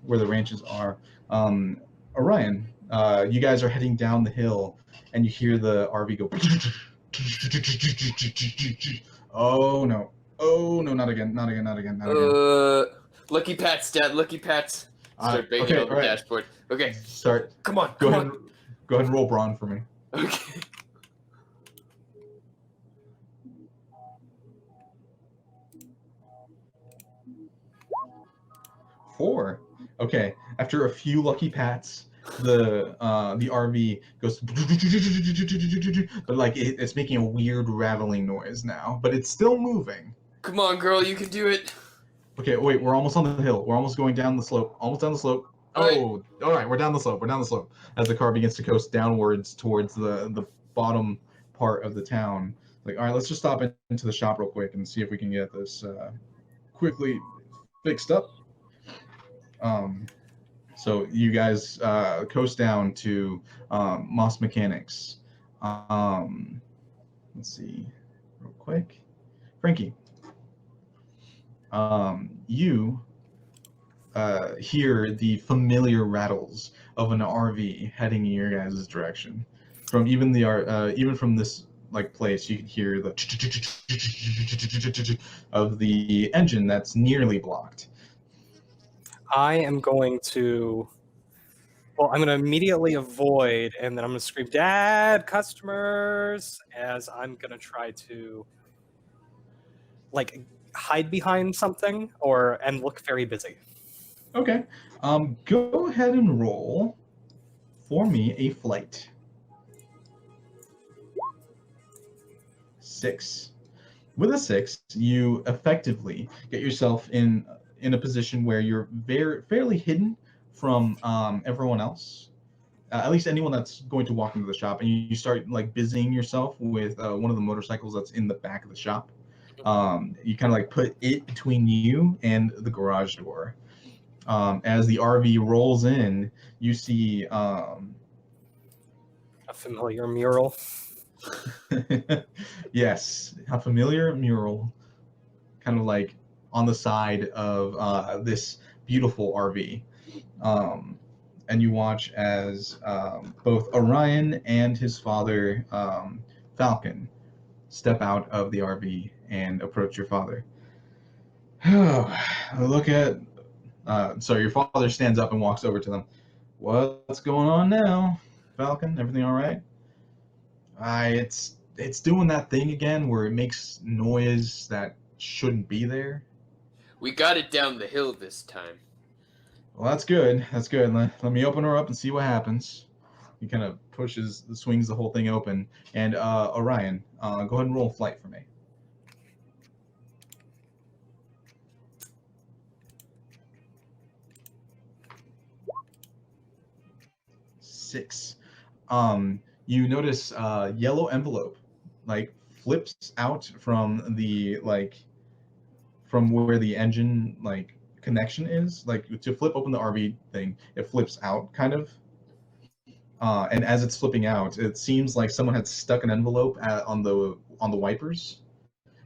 where the ranches are. Orion, you guys are heading down the hill, and you hear the RV go. Oh no! Oh no! Not again! Not again! Not again! Not again! Lucky Pats, Dad. Lucky Pats. Start banging okay, on the all right. dashboard. Okay. Start. Come on. Go Come ahead. Go ahead and roll brawn for me. on. Okay. 4. Okay. After a few lucky pats, the RV goes, but like it's making a weird rattling noise now, but it's still moving. Come on, girl. You can do it. Okay, wait, we're almost on the hill. We're almost going down the slope. Almost down the slope. Oh, all right, we're down the slope. We're down the slope. As the car begins to coast downwards towards the bottom part of the town. Like, all right, let's just stop into the shop real quick and see if we can get this quickly fixed up. So you guys coast down to Moss Mechanics. Let's see, real quick. Frankie, you hear the familiar rattles of an RV heading in your guys' direction. From even even from this like place, you can hear the of the engine that's nearly blocked. I am going to. Well, I'm going to immediately avoid, and then I'm going to scream, "Dad, customers!" as I'm going to try to, like, hide behind something and look very busy. Okay. Go ahead and roll for me a flight. 6. With a 6, you effectively get yourself in a position where you're fairly hidden from everyone else. At least anyone that's going to walk into the shop, and you start like busying yourself with one of the motorcycles that's in the back of the shop. You kind of like put it between you and the garage door. As the RV rolls in, you see A familiar mural. yes, a familiar mural, kind of like on the side of this beautiful RV. And you watch as both Orion and his father, Falcon, step out of the RV and approach your father. Look at. So your father stands up and walks over to them. What's going on now, Falcon? Everything all right? It's doing that thing again where it makes noise that shouldn't be there. We got it down the hill this time. Well, that's good. That's good. Let me open her up and see what happens. He kind of swings the whole thing open. And Orion, go ahead and roll flight for me. 6. You notice yellow envelope like flips out from from where the engine like connection is. Like to flip open the RV thing, it flips out kind of. And as it's flipping out, it seems like someone had stuck an envelope on the wipers.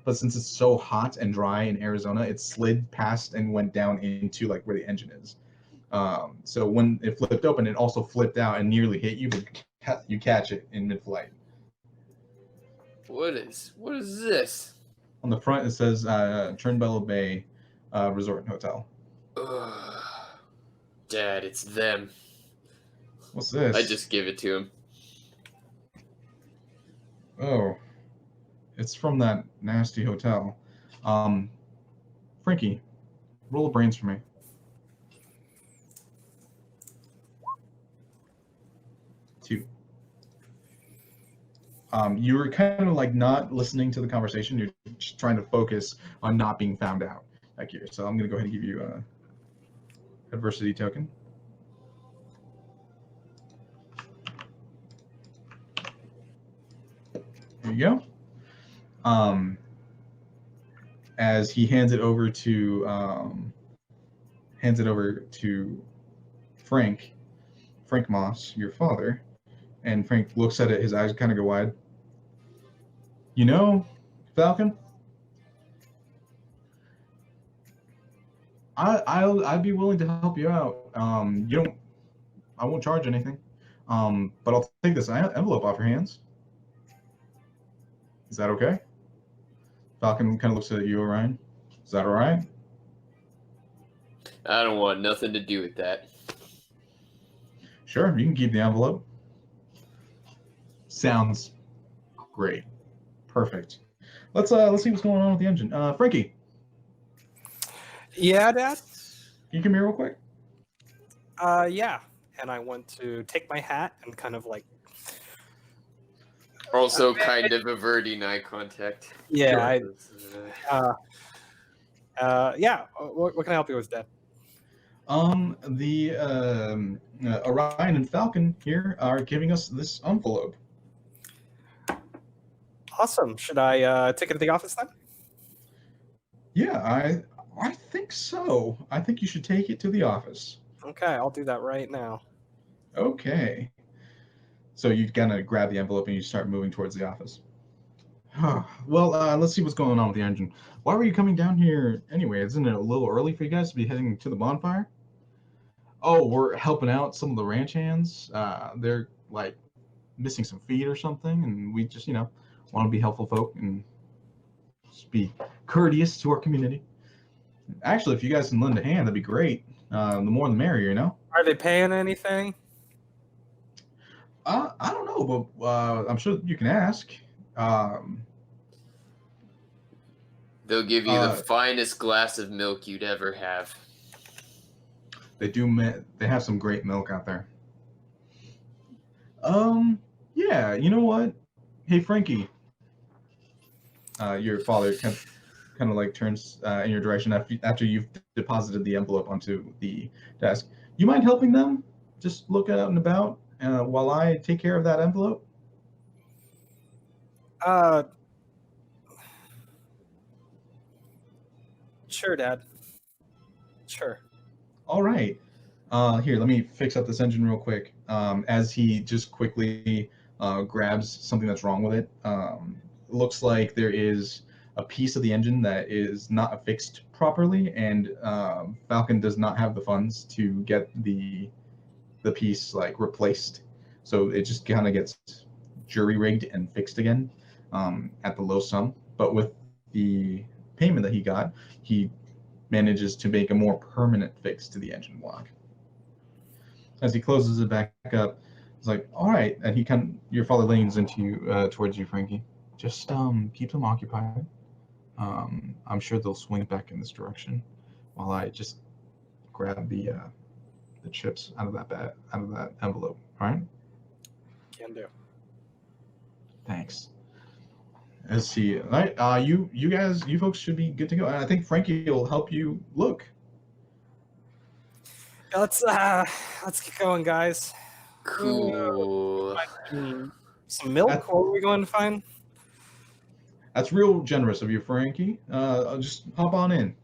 But since it's so hot and dry in Arizona, it slid past and went down into like where the engine is. So when it flipped open, it also flipped out and nearly hit you, but you catch it in mid-flight. What is this? On the front, it says Turnbello Bay Resort and Hotel. Dad, it's them. What's this? I just give it to him. Oh, it's from that nasty hotel. Frankie, roll a brains for me. You were kind of like not listening to the conversation. You're just trying to focus on not being found out back here. So I'm going to go ahead and give you a adversity token. There you go. As he hands it over to Frank Moss, your father, and Frank looks at it. His eyes kind of go wide. You know, Falcon, I'd be willing to help you out. I won't charge anything. But I'll take this envelope off your hands. Is that okay? Falcon kind of looks at you, Orion. Is that all right? I don't want nothing to do with that. Sure, you can keep the envelope. Sounds great. Perfect. Let's see what's going on with the engine. Frankie, Yeah, Dad? can you come here real quick? Yeah. And I want to take my hat and kind of like, Also, kind of averting eye contact. yeah, Sure. yeah. What can I help you with, Dad? The Orion and Falcon here are giving us this envelope. Awesome. Should I take it to the office then? Yeah, I think so. I think you should take it to the office. Okay, I'll do that right now. Okay. So you kind of grab the envelope and you start moving towards the office. Well, let's see what's going on with the engine. Why were you coming down here anyway? Isn't it a little early for you guys to be heading to the bonfire? Oh, we're helping out some of the ranch hands. They're like missing some feet or something, and we just, want to be helpful folk and just be courteous to our community. Actually, if you guys can lend a hand, that'd be great. The more the merrier, Are they paying anything? I don't know, but I'm sure you can ask. They'll give you the finest glass of milk you'd ever have. They have some great milk out there. Yeah, you know what? Hey, Frankie. Your father kind of like turns in your direction after you've deposited the envelope onto the desk. You mind helping them? Just look out and about while I take care of that envelope? Sure, Dad. Sure. All right. Here, let me fix up this engine real quick. As he just quickly grabs something that's wrong with it. Looks like there is a piece of the engine that is not affixed properly, and Falcon does not have the funds to get the piece like replaced. So it just kind of gets jury rigged and fixed again at the low sum. But with the payment that he got, he manages to make a more permanent fix to the engine block. As he closes it back up, it's like, all right, and your father leans into you, towards you, Frankie. Just keep them occupied. I'm sure they'll swing back in this direction while I just grab the chips out of that envelope. All right? Can do. Thanks. Let's see. All right, you folks should be good to go. And I think Frankie will help you look. Let's get going, guys. Cool. Some milk. What are we going to find? That's real generous of you, Frankie. I'll just hop on in.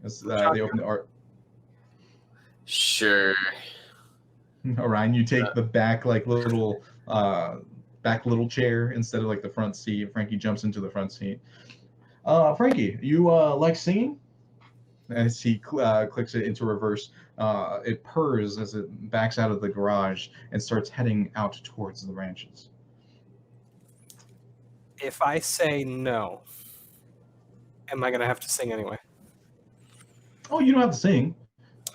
As they open the art. Sure. Orion, you take the back little chair instead of like the front seat. Frankie jumps into the front seat. Frankie, you like singing? As he clicks it into reverse, it purrs as it backs out of the garage and starts heading out towards the ranches. If I say no, am I going to have to sing anyway? Oh, you don't have to sing,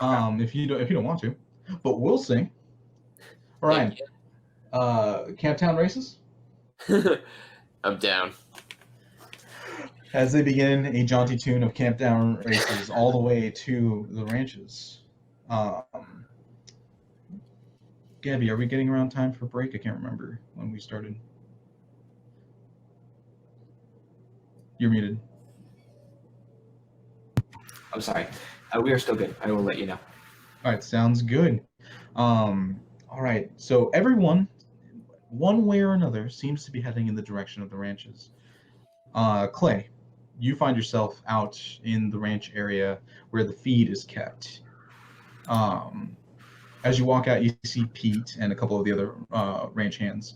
if you don't want to, but we'll sing. All right. Camptown races. I'm down. As they begin a jaunty tune of Camptown races all the way to the ranches. Gabby, are we getting around time for break? I can't remember when we started. You're muted. I'm sorry. We are still good. I will let you know. All right, sounds good. All right, so everyone, one way or another, seems to be heading in the direction of the ranches. Clay, you find yourself out in the ranch area where the feed is kept. As you walk out, you see Pete and a couple of the other ranch hands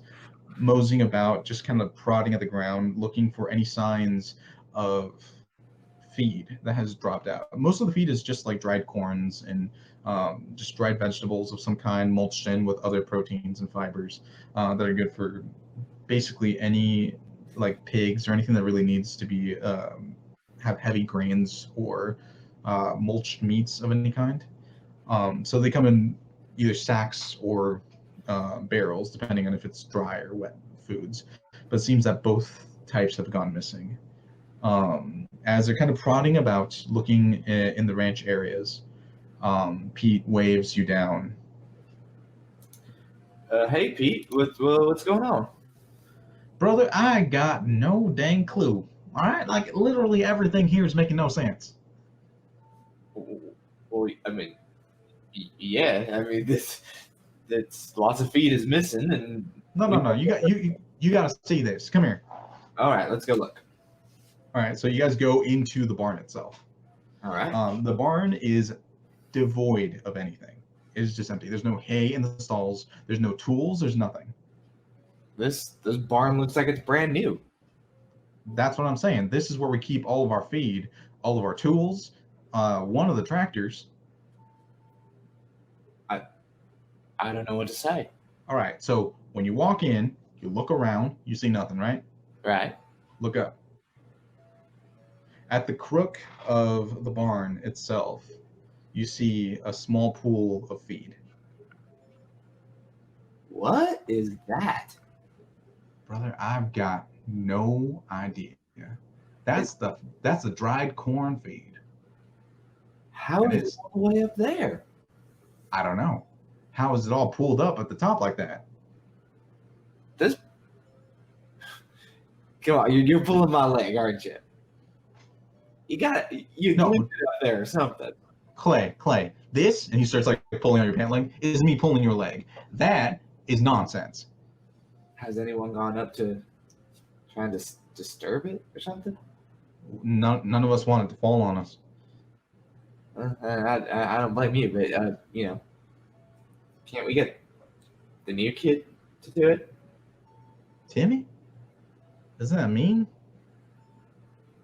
moseying about, just kind of prodding at the ground, looking for any signs of feed that has dropped out. Most of the feed is just like dried corns and just dried vegetables of some kind, mulched in with other proteins and fibers that are good for basically any like pigs or anything that really needs to be have heavy grains or mulched meats of any kind. So they come in either sacks or barrels, depending on if it's dry or wet foods. But it seems that both types have gone missing. As they're kind of prodding about, looking in the ranch areas, Pete waves you down. Hey, Pete, what's going on? Brother, I got no dang clue. All right, like literally everything here is making no sense. Well, I mean, yeah, I mean that's lots of feed is missing, and No. You got to see this. Come here. all right, let's go look. All right, so you guys go into the barn itself. All right. The barn is devoid of anything. It is just empty. There's no hay in the stalls. There's no tools. There's nothing. This barn looks like it's brand new. That's what I'm saying. This is where we keep all of our feed, all of our tools, one of the tractors. I don't know what to say. All right, so when you walk in, you look around, you see nothing, right? Right. Look up. At the crook of the barn itself, you see a small pool of feed. What is that? Brother, I've got no idea. That's the dried corn feed. How And is it it's- all the way up there? I don't know. How is it all pulled up at the top like that? This. Come on, you're pulling my leg, aren't you? You got you No. lifted it up there or something. Clay, this, and he starts like pulling on your pant leg, is me pulling your leg. That is nonsense. Has anyone gone up to trying to disturb it or something? None of us want it to fall on us. I don't blame you, but can't we get the new kid to do it? Timmy? Doesn't that mean?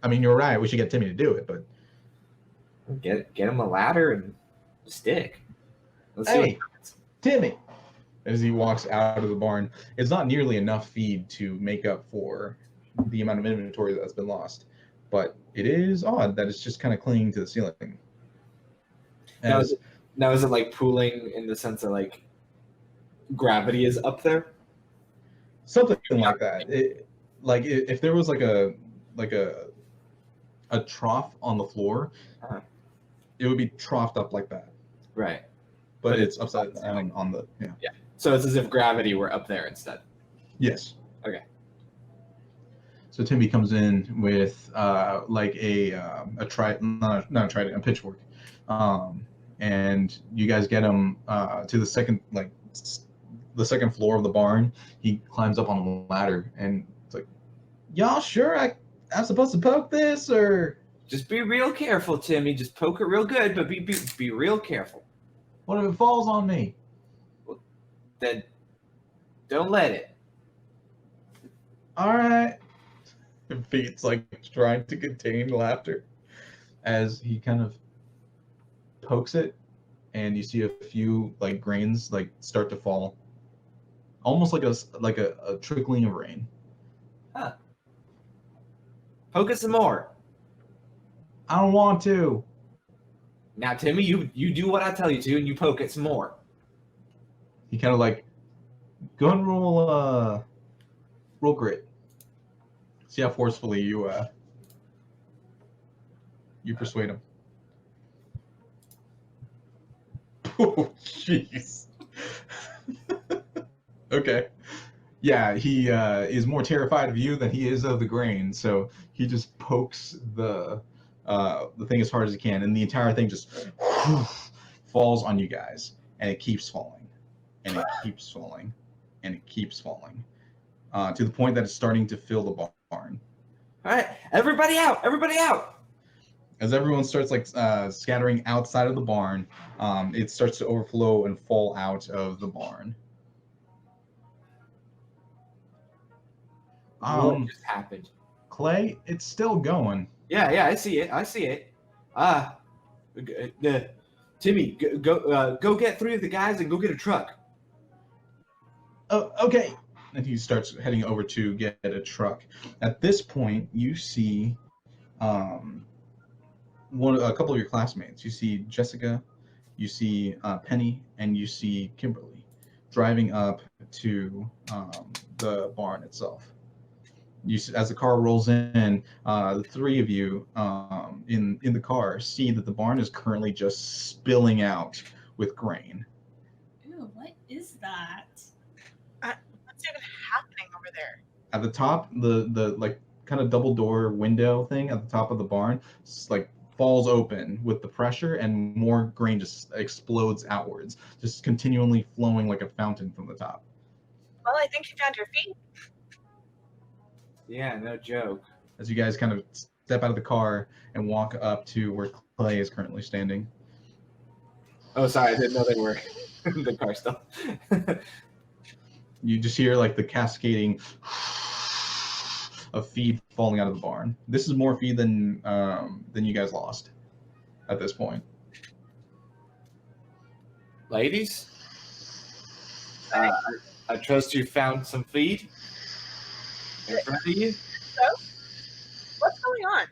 I mean, you're right. We should get Timmy to do it, but Get him a ladder and a stick. Let's see hey, what happens. Timmy! As he walks out of the barn, it's not nearly enough feed to make up for the amount of inventory that's been lost. But it is odd that it's just kind of clinging to the ceiling. Now, As- is it like pooling in the sense that like gravity is up there? Something like that. If there was like a trough on the floor, Uh-huh. it would be troughed up like that. Right. But it's upside down on the So it's as if gravity were up there instead. Yes. Okay. So Timmy comes in with like a pitchfork, and you guys get him to the second floor of the barn. He climbs up on a ladder, and it's like, y'all sure I'm supposed to poke this, or Just be real careful, Timmy. Just poke it real good, but be real careful. what if it falls on me? Then don't let it. All right. And Pete's like trying to contain laughter as he kind of pokes it, and you see a few like grains like start to fall, almost like a trickling of rain. Poke it some more. I don't want to. Now, Timmy, you do what I tell you to, and you poke it some more. He kind of like go and roll grit. See how forcefully you persuade him. Oh, jeez. Okay. Yeah, he is more terrified of you than he is of the grain, so he just pokes the thing as hard as he can, and the entire thing just falls on you guys, and it keeps falling, and it keeps falling, and it keeps falling, to the point that it's starting to fill the barn. All right, everybody out! Everybody out! As everyone starts scattering outside of the barn, it starts to overflow and fall out of the barn. What just happened? Clay, it's still going. Yeah, I see it. I see it. Timmy, go get 3 of the guys and go get a truck. Oh, okay. And he starts heading over to get a truck. At this point, you see a couple of your classmates. You see Jessica, you see Penny, and you see Kimberly driving up to the barn itself. As the car rolls in, the 3 of you in the car see that the barn is currently just spilling out with grain. Ew, what is that? What's even happening over there? At the top, the like kind of double door window thing at the top of the barn falls open with the pressure, and more grain just explodes outwards, just continually flowing like a fountain from the top. Well, I think you found your feet. Yeah, no joke. As you guys kind of step out of the car and walk up to where Clay is currently standing. Oh, sorry, I didn't know they were in the car still. You just hear like the cascading of feed falling out of the barn. This is more feed than you guys lost at this point. Ladies, I trust you found some feed in front of you. What's going on?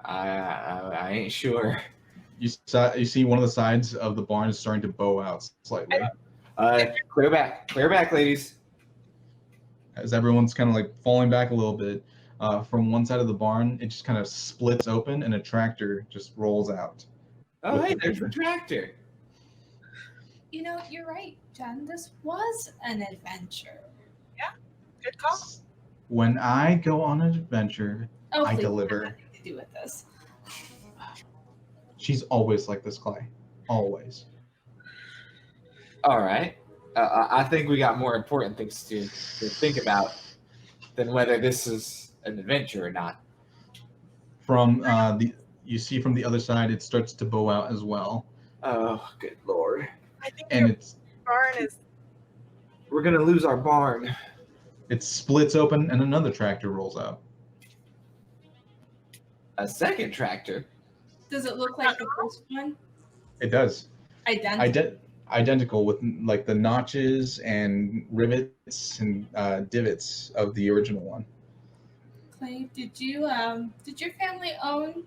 I ain't sure. You see one of the sides of the barn is starting to bow out slightly. Clear back, ladies. As everyone's kind of like falling back a little bit, from one side of the barn, it just kind of splits open and a tractor just rolls out. Oh, hey, there's the tractor. You know, you're right, Jen. This was an adventure. Good call. When I go on an adventure, Oh, I please, deliver. nothing to do with this. She's always like this, Clay. Always. All right. I think we got more important things to think about than whether this is an adventure or not. From you see from the other side, it starts to bow out as well, Oh, good lord. I think and your barn is. We're gonna lose our barn. it splits open, and another tractor rolls out. A second tractor? Does it look like the first one? It does. Identical. Identical with like the notches and rivets and divots of the original one. Clay, did your family own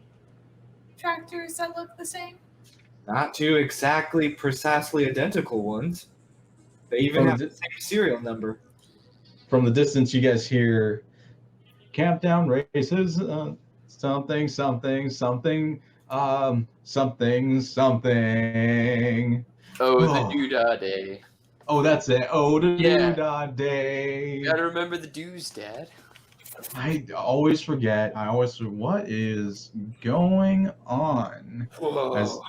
tractors that look the same? Not two exactly precisely identical ones. They even have the same serial number. From the distance, you guys hear countdown races, something, something, something, something, something. Oh, the doodah day. Oh, that's it. Oh, the Yeah. doodah day. You gotta remember the do's, Dad. I always forget. What is going on? Whoa.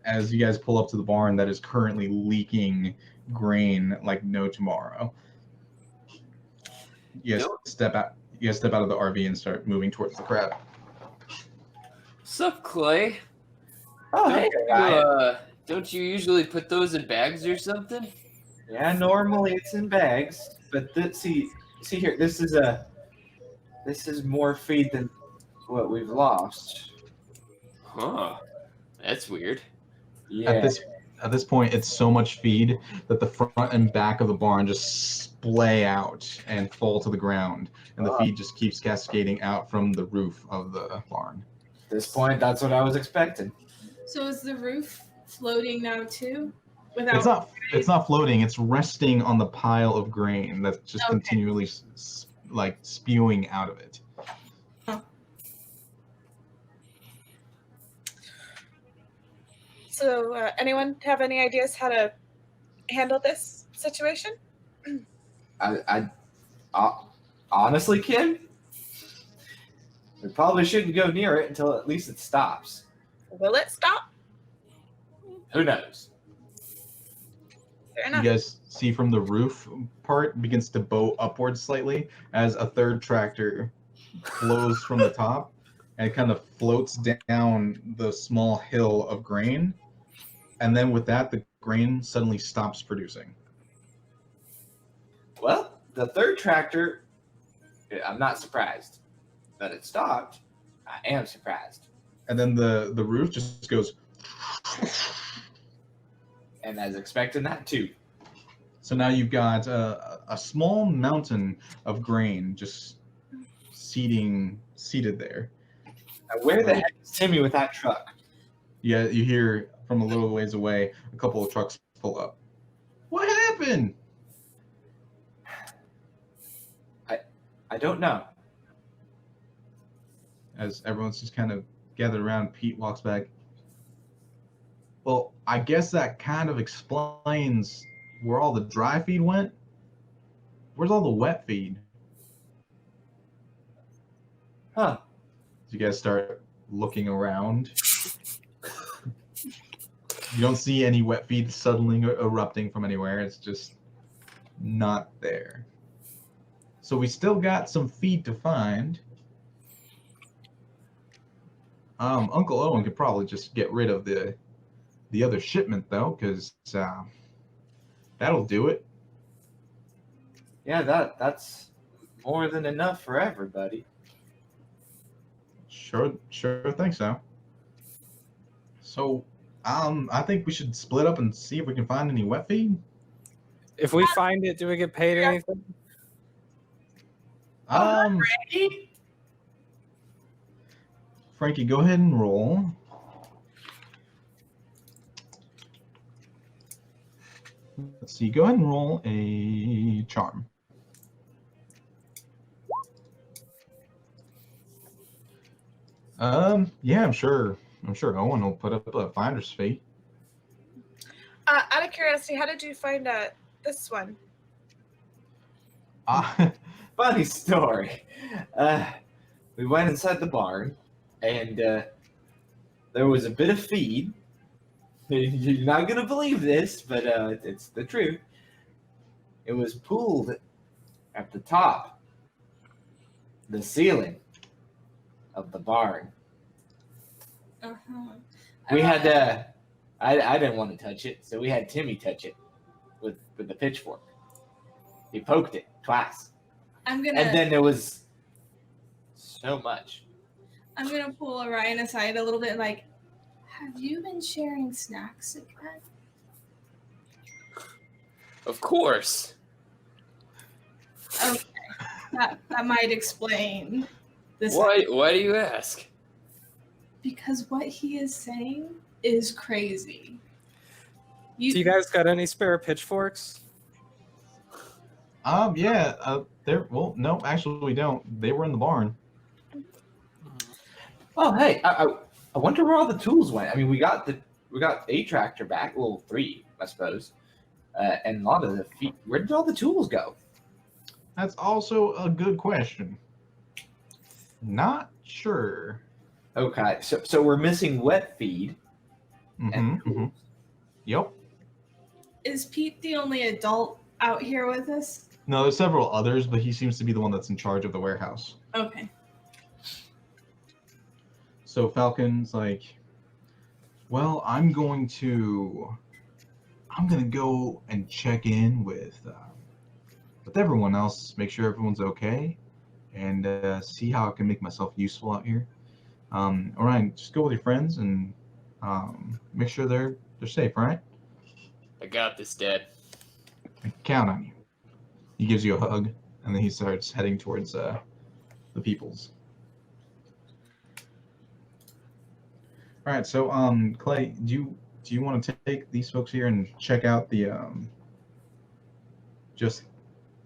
As you guys pull up to the barn that is currently leaking grain like no tomorrow. You guys step out. You guys step out of the RV and start moving towards the crowd. Sup, Clay? Oh, hey, Don't you usually put those in bags or something? Yeah, normally it's in bags, but see here. This is more feed than what we've lost. Huh. That's weird. Yeah. At this point, it's so much feed that the front and back of the barn just splay out and fall to the ground, and the feed just keeps cascading out from the roof of the barn. At this point, that's what I was expecting. So is the roof floating now too? Without It's not floating. It's resting on the pile of grain that's just continually spewing out of it. So, anyone have any ideas how to handle this situation? I honestly, Kim, We probably shouldn't go near it until at least it stops. Will it stop? Who knows? Fair You enough. guys see from the roof part begins to bow upwards slightly as a third tractor flows from the top and it kind of floats down the small hill of grain. And then with that, the grain suddenly stops producing. Well, the third tractor, I'm not surprised that it stopped. I am surprised. And then the roof just goes. And as expected, that too. So now you've got a small mountain of grain just seated there. Now, where the heck is Timmy with that truck? Yeah, you hear from a little ways away a couple of trucks pull up. What happened? I don't know. As everyone's just kind of gathered around, Pete walks back. Well, I guess that kind of explains where all the dry feed went. Where's all the wet feed? Huh. You guys start looking around. You don't see any wet feed suddenly erupting from anywhere. It's just not there. So we still got some feed to find. Uncle Owen could probably just get rid of the other shipment though, because that'll do it. Yeah, that's more than enough for everybody. Sure think so. So, I think we should split up and see if we can find any wet feed. If we find it, do we get paid anything? Frankie, go ahead and roll. Let's see. Go ahead and roll a charm. Yeah, I'm sure Owen will put up a finder's fee. Out of curiosity, how did you find this one? Funny story. We went inside the barn, and there was a bit of feed. You're not gonna believe this, but it's the truth. It was pooled at the top, the ceiling of the barn. Uh-huh. We had I didn't want to touch it, so we had Timmy touch it with the pitchfork. He poked it twice, I'm and then there was so much. gonna pull Orion aside a little bit, like, have you been sharing snacks again? Of course. Okay, that might explain this. Why do you ask? Because what he is saying is crazy. Do you guys got any spare pitchforks? Yeah. Well, no, actually we don't. They were in the barn. Oh, hey, I wonder where all the tools went. I mean, we got a tractor back, well, 3, I suppose, and a lot of the feet. Where did all the tools go? That's also a good question. Not sure. Okay, so we're missing wet feed. And tools. Yep. Is Pete the only adult out here with us? No, there's several others, but he seems to be the one that's in charge of the warehouse. Okay. So Falcon's like, well, I'm gonna go and check in with everyone else, make sure everyone's okay, and see how I can make myself useful out here. Orion, just go with your friends and make sure they're safe, right? I got this, Dad. I count on you. He gives you a hug, and then he starts heading towards the peoples. All right, so Clay, do you want to take these folks here and check out the just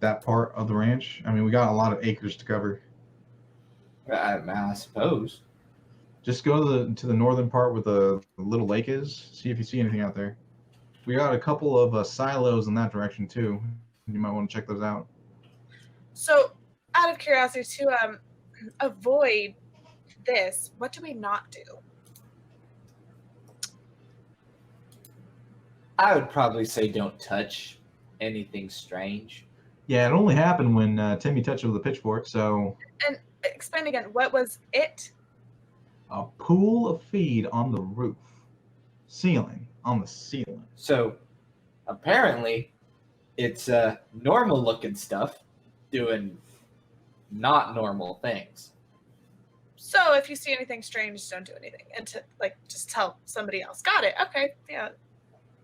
that part of the ranch? I mean, we got a lot of acres to cover. I suppose. Just go to the northern part where the little lake is. See if you see anything out there. We got a couple of silos in that direction too. You might want to check those out. So, out of curiosity, to avoid this, what do we not do? I would probably say don't touch anything strange. Yeah, it only happened when Timmy touched it with a pitchfork. So And explain again, what was it? a pool of feed on the roof, ceiling, on the ceiling. So apparently, it's normal looking stuff doing not normal things. So if you see anything strange, don't do anything. And to just tell somebody else. Got it. Okay. Yeah.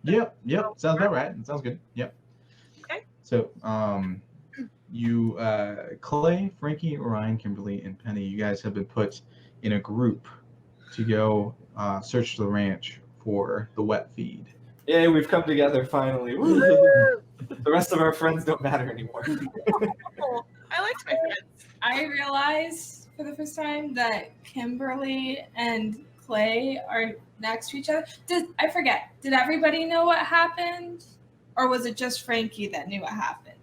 Yep. Sounds about right. It sounds good. Yep. Okay. So, you, Clay, Frankie, Orion, Kimberly, and Penny, you guys have been put in a group to go search the ranch for the wet feed. Yay, we've come together finally. Woo! The rest of our friends don't matter anymore. Oh, I liked my friends. I realized for the first time that Kimberly and Clay are next to each other. I forget. Did everybody know what happened? Or was it just Frankie that knew what happened?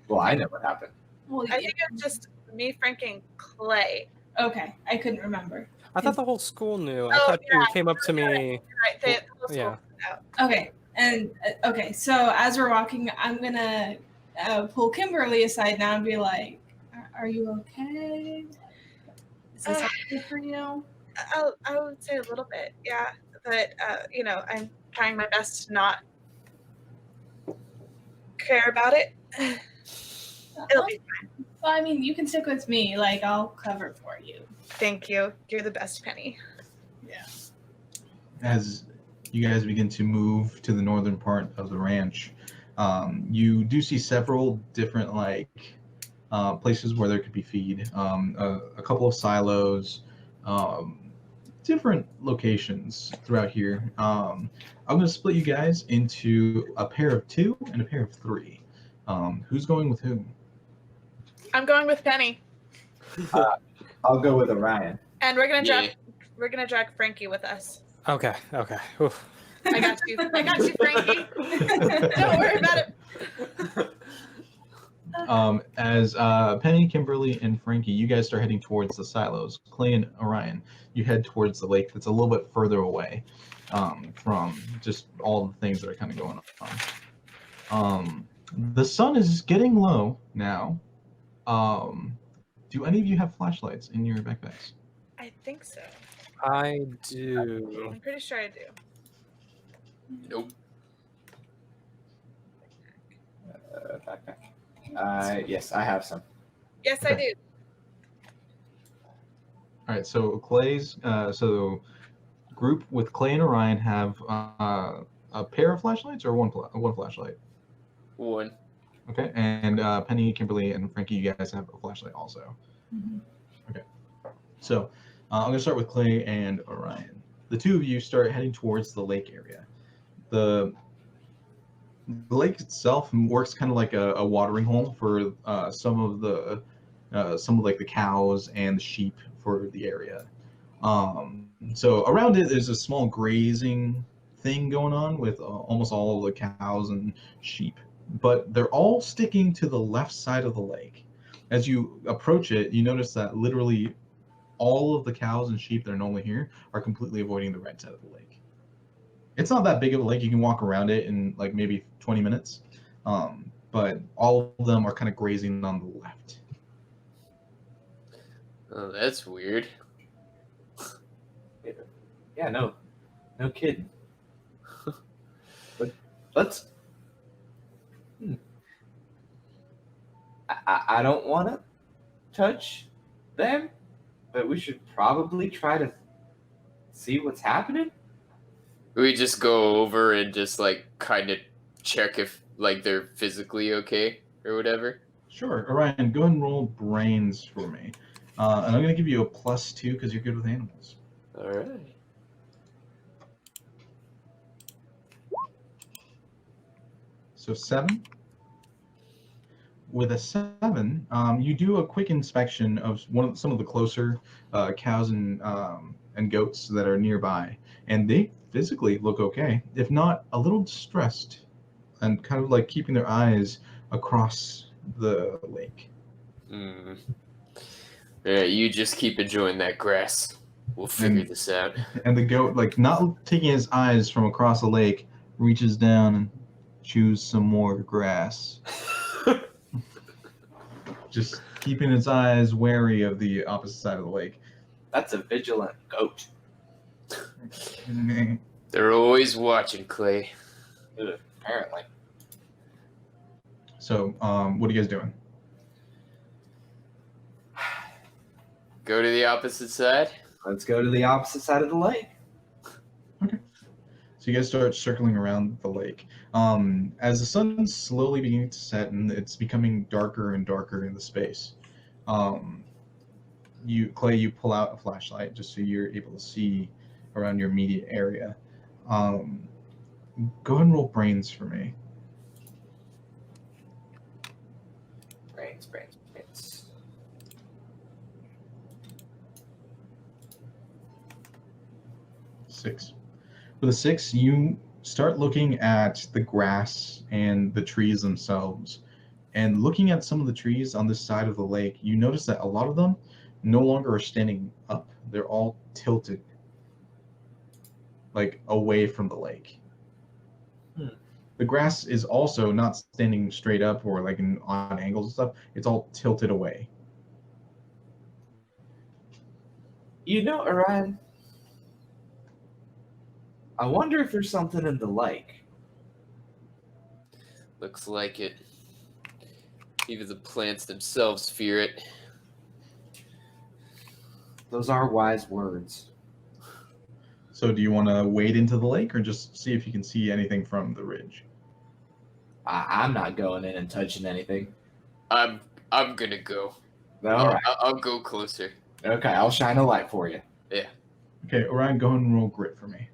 Well, I know what happened. Well, I think it's just me, Frankie, and Clay. okay. I couldn't remember. I thought the whole school knew. I Oh, thought you yeah. came up to me. Right. They, Yeah. Okay. And okay, so as we're walking, I'm gonna pull Kimberly aside now and be like, "Are you okay? Is this okay for you?" I would say a little bit, yeah. But I'm trying my best to not care about it. It'll be fine. Well, I mean, you can stick with me. Like, I'll cover for you. Thank you. You're the best, Penny. As you guys begin to move to the northern part of the ranch, you do see several different places where there could be feed. A couple of silos, different locations throughout here. I'm going to split you guys into a pair of 2 and a pair of 3. Who's going with whom? I'm going with Penny, I'll go with Orion. and we're gonna Yeah. drag Frankie with us. Okay. Oof. I got you, Frankie. Don't worry about it. As Penny, Kimberly, and Frankie, you guys start heading towards the silos. Clay and Orion, you head towards the lake that's a little bit further away from just all the things that are kind of going on. The sun is getting low now. Do any of you have flashlights in your backpacks? I think so. I do. I'm pretty sure I do. Nope. Backpack. Yes, I have some. Yes, I do. All right, so so group with Clay and Orion have a pair of flashlights or one flashlight? One. Okay, and Penny, Kimberly, and Frankie, you guys have a flashlight also. Mhm. Okay, so I'm gonna start with Clay and Orion. The 2 of you start heading towards the lake area. The lake itself works kind of like a watering hole for some of the cows and the sheep for the area. So around it, there's a small grazing thing going on with almost all of the cows and sheep, but they're all sticking to the left side of the lake. As you approach it, you notice that literally all of the cows and sheep that are normally here are completely avoiding the right side of the lake. It's not that big of a lake. You can walk around it in like maybe 20 minutes, but all of them are kind of grazing on the left. Oh, that's weird. Yeah, no kidding. But let's. I don't want to touch them, but we should probably try to see what's happening. We just go over and just kind of check if they're physically okay or whatever. Sure. Orion, go ahead and roll brains for me. And I'm going to give you a +2 because you're good with animals. All right. So 7. With a 7, you do a quick inspection of some of the closer cows and goats that are nearby, and they physically look okay, if not a little distressed, and kind of like keeping their eyes across the lake. Yeah, you just keep enjoying that grass. We'll figure And- this out. And the goat, like not taking his eyes from across the lake, reaches down and chews some more grass. Just keeping its eyes wary of the opposite side of the lake. That's a vigilant goat. They're always watching, Clay. Apparently. So, what are you guys doing? Go to the opposite side. Let's go to the opposite side of the lake. So you guys start circling around the lake. As the sun's slowly beginning to set and it's becoming darker and darker in the space, Clay, you pull out a flashlight just so you're able to see around your immediate area. Go ahead and roll brains for me. Brains. 6. With a 6, you start looking at the grass and the trees themselves. And looking at some of the trees on this side of the lake, you notice that a lot of them no longer are standing up. They're all tilted, like away from the lake. The grass is also not standing straight up or like in odd angles and stuff. It's all tilted away. You know, Orion, I wonder if there's something in the lake. Looks like it. Even the plants themselves fear it. Those are wise words. So do you want to wade into the lake or just see if you can see anything from the ridge? I'm not going in and touching anything. I'm gonna go. All right. I'll go closer. Okay, I'll shine a light for you. Okay, Orion, go ahead and roll grit for me.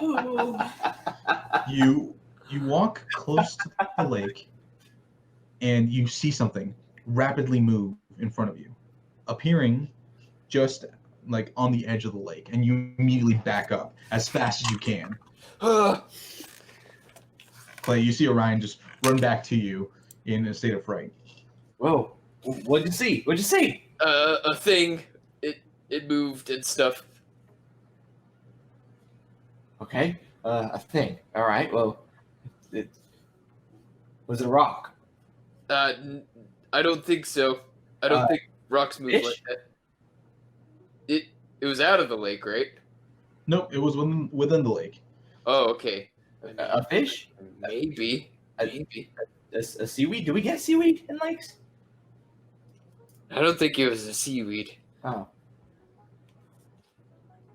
Ooh. You walk close to the lake and you see something rapidly move in front of you, appearing just like on the edge of the lake, and you immediately back up as fast as you can. Clay, you see Orion just run back to you in a state of fright. Whoa. What'd you see? What'd you see? A thing. It moved and stuff. Okay. A thing. All right. Well, was it a rock? I don't think so. I don't think rocks move fish? like that. It was out of the lake, right? Nope, it was within the lake. Oh, okay. A fish? Maybe. Maybe. A seaweed? Do we get seaweed in lakes? I don't think it was a seaweed. Oh.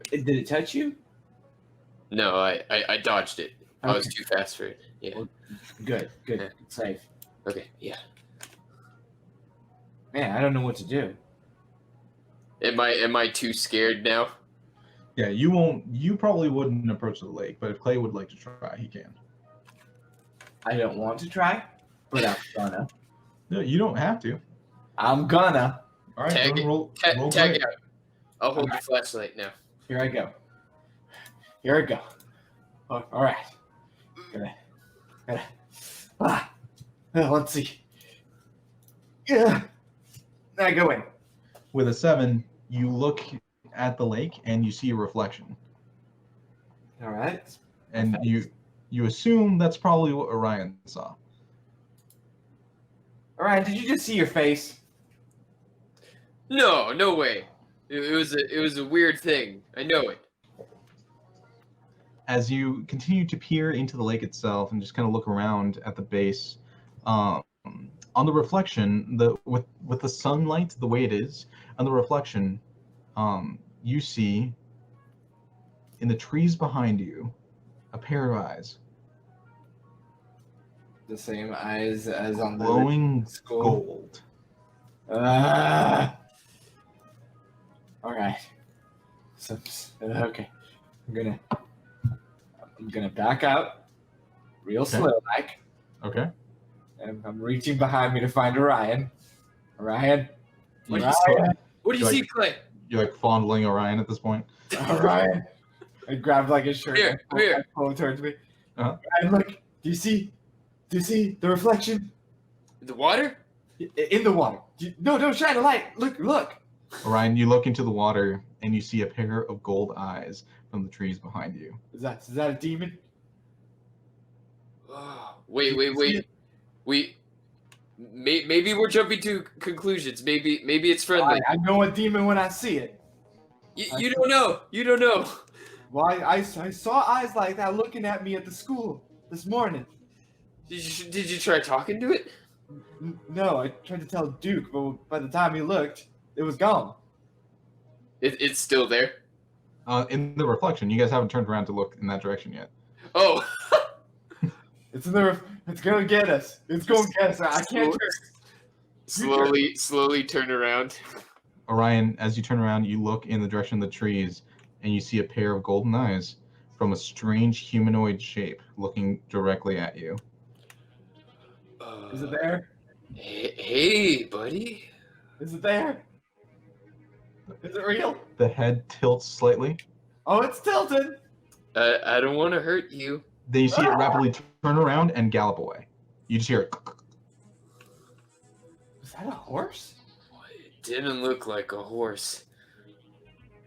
Did it touch you? No, I dodged it. I was Okay. too fast for it. Yeah. Well, Good. Yeah. Safe. Okay. Yeah. Man, I don't know what to do. Am I too scared now? Yeah, you probably wouldn't approach the lake, but if Clay would like to try, he can. I don't want to try, but I'm gonna. No, you don't have to. I'm gonna. All right, Tag go and roll Tag grit. out. I'll hold the flashlight now. Here I go. Here I go. Oh, all right. Let's see. Yeah. I go in. With a 7, you look at the lake and you see a reflection, All right. and Okay. you assume that's probably what Orion saw. All right. Did you just see your face? No, no way. It was a weird thing. I know it. As you continue to peer into the lake itself and just kind of look around at the base, on the reflection, with the sunlight the way it is, on the reflection, you see in the trees behind you a pair of eyes, The same eyes as on the glowing school. gold. All right. So, okay. I'm gonna back out real Okay. slow like. Okay. And I'm reaching behind me to find Orion. Orion. What do Orion. you see? What do you Like- see, Clay? You're like fondling Orion at this point. Orion. I grab like his shirt Here, and here. pull it towards me. Uh-huh. And look, do you see the reflection The water? in the water? No, don't shine a light. Look. Orion, you look into the water and you see a pair of gold eyes from the trees behind you. Is that a demon? Oh, wait. Maybe we're jumping to conclusions. Maybe it's friendly. I know a demon when I see it. You don't know. You don't know. Why I saw eyes like that looking at me at the school this morning. Did you try talking to it? No, I tried to tell Duke, but by the time he looked, it was gone. It's still there. In the reflection, you guys haven't turned around to look in that direction yet. Oh. It's gonna get us. It's gonna get us. I can't turn. Slowly turn around. Orion, as you turn around, you look in the direction of the trees, and you see a pair of golden eyes from a strange humanoid shape looking directly at you. Is it there? Hey, buddy. Is it there? Is it real? The head tilts slightly. Oh, it's tilted. I don't want to hurt you. Then you see it rapidly turn around and gallop away. You just hear it. Is that a horse? It didn't look like a horse.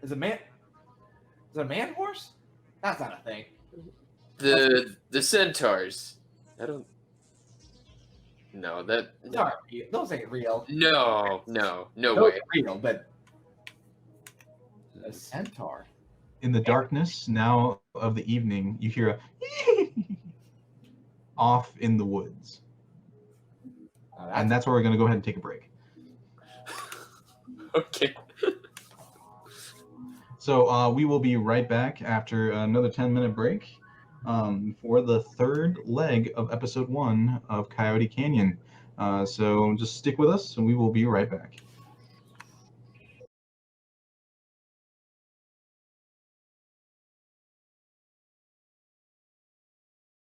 Is it a man horse? That's not a thing. The centaurs. I don't. No, that. Those ain't real. No Those way. ain't real, but a centaur. In the darkness now of the evening, you hear a off in the woods. And that's where we're going to go ahead and take a break. Okay. So we will be right back after another 10-minute break for the third leg of episode 1 of Coyote Canyon. So just stick with us and we will be right back.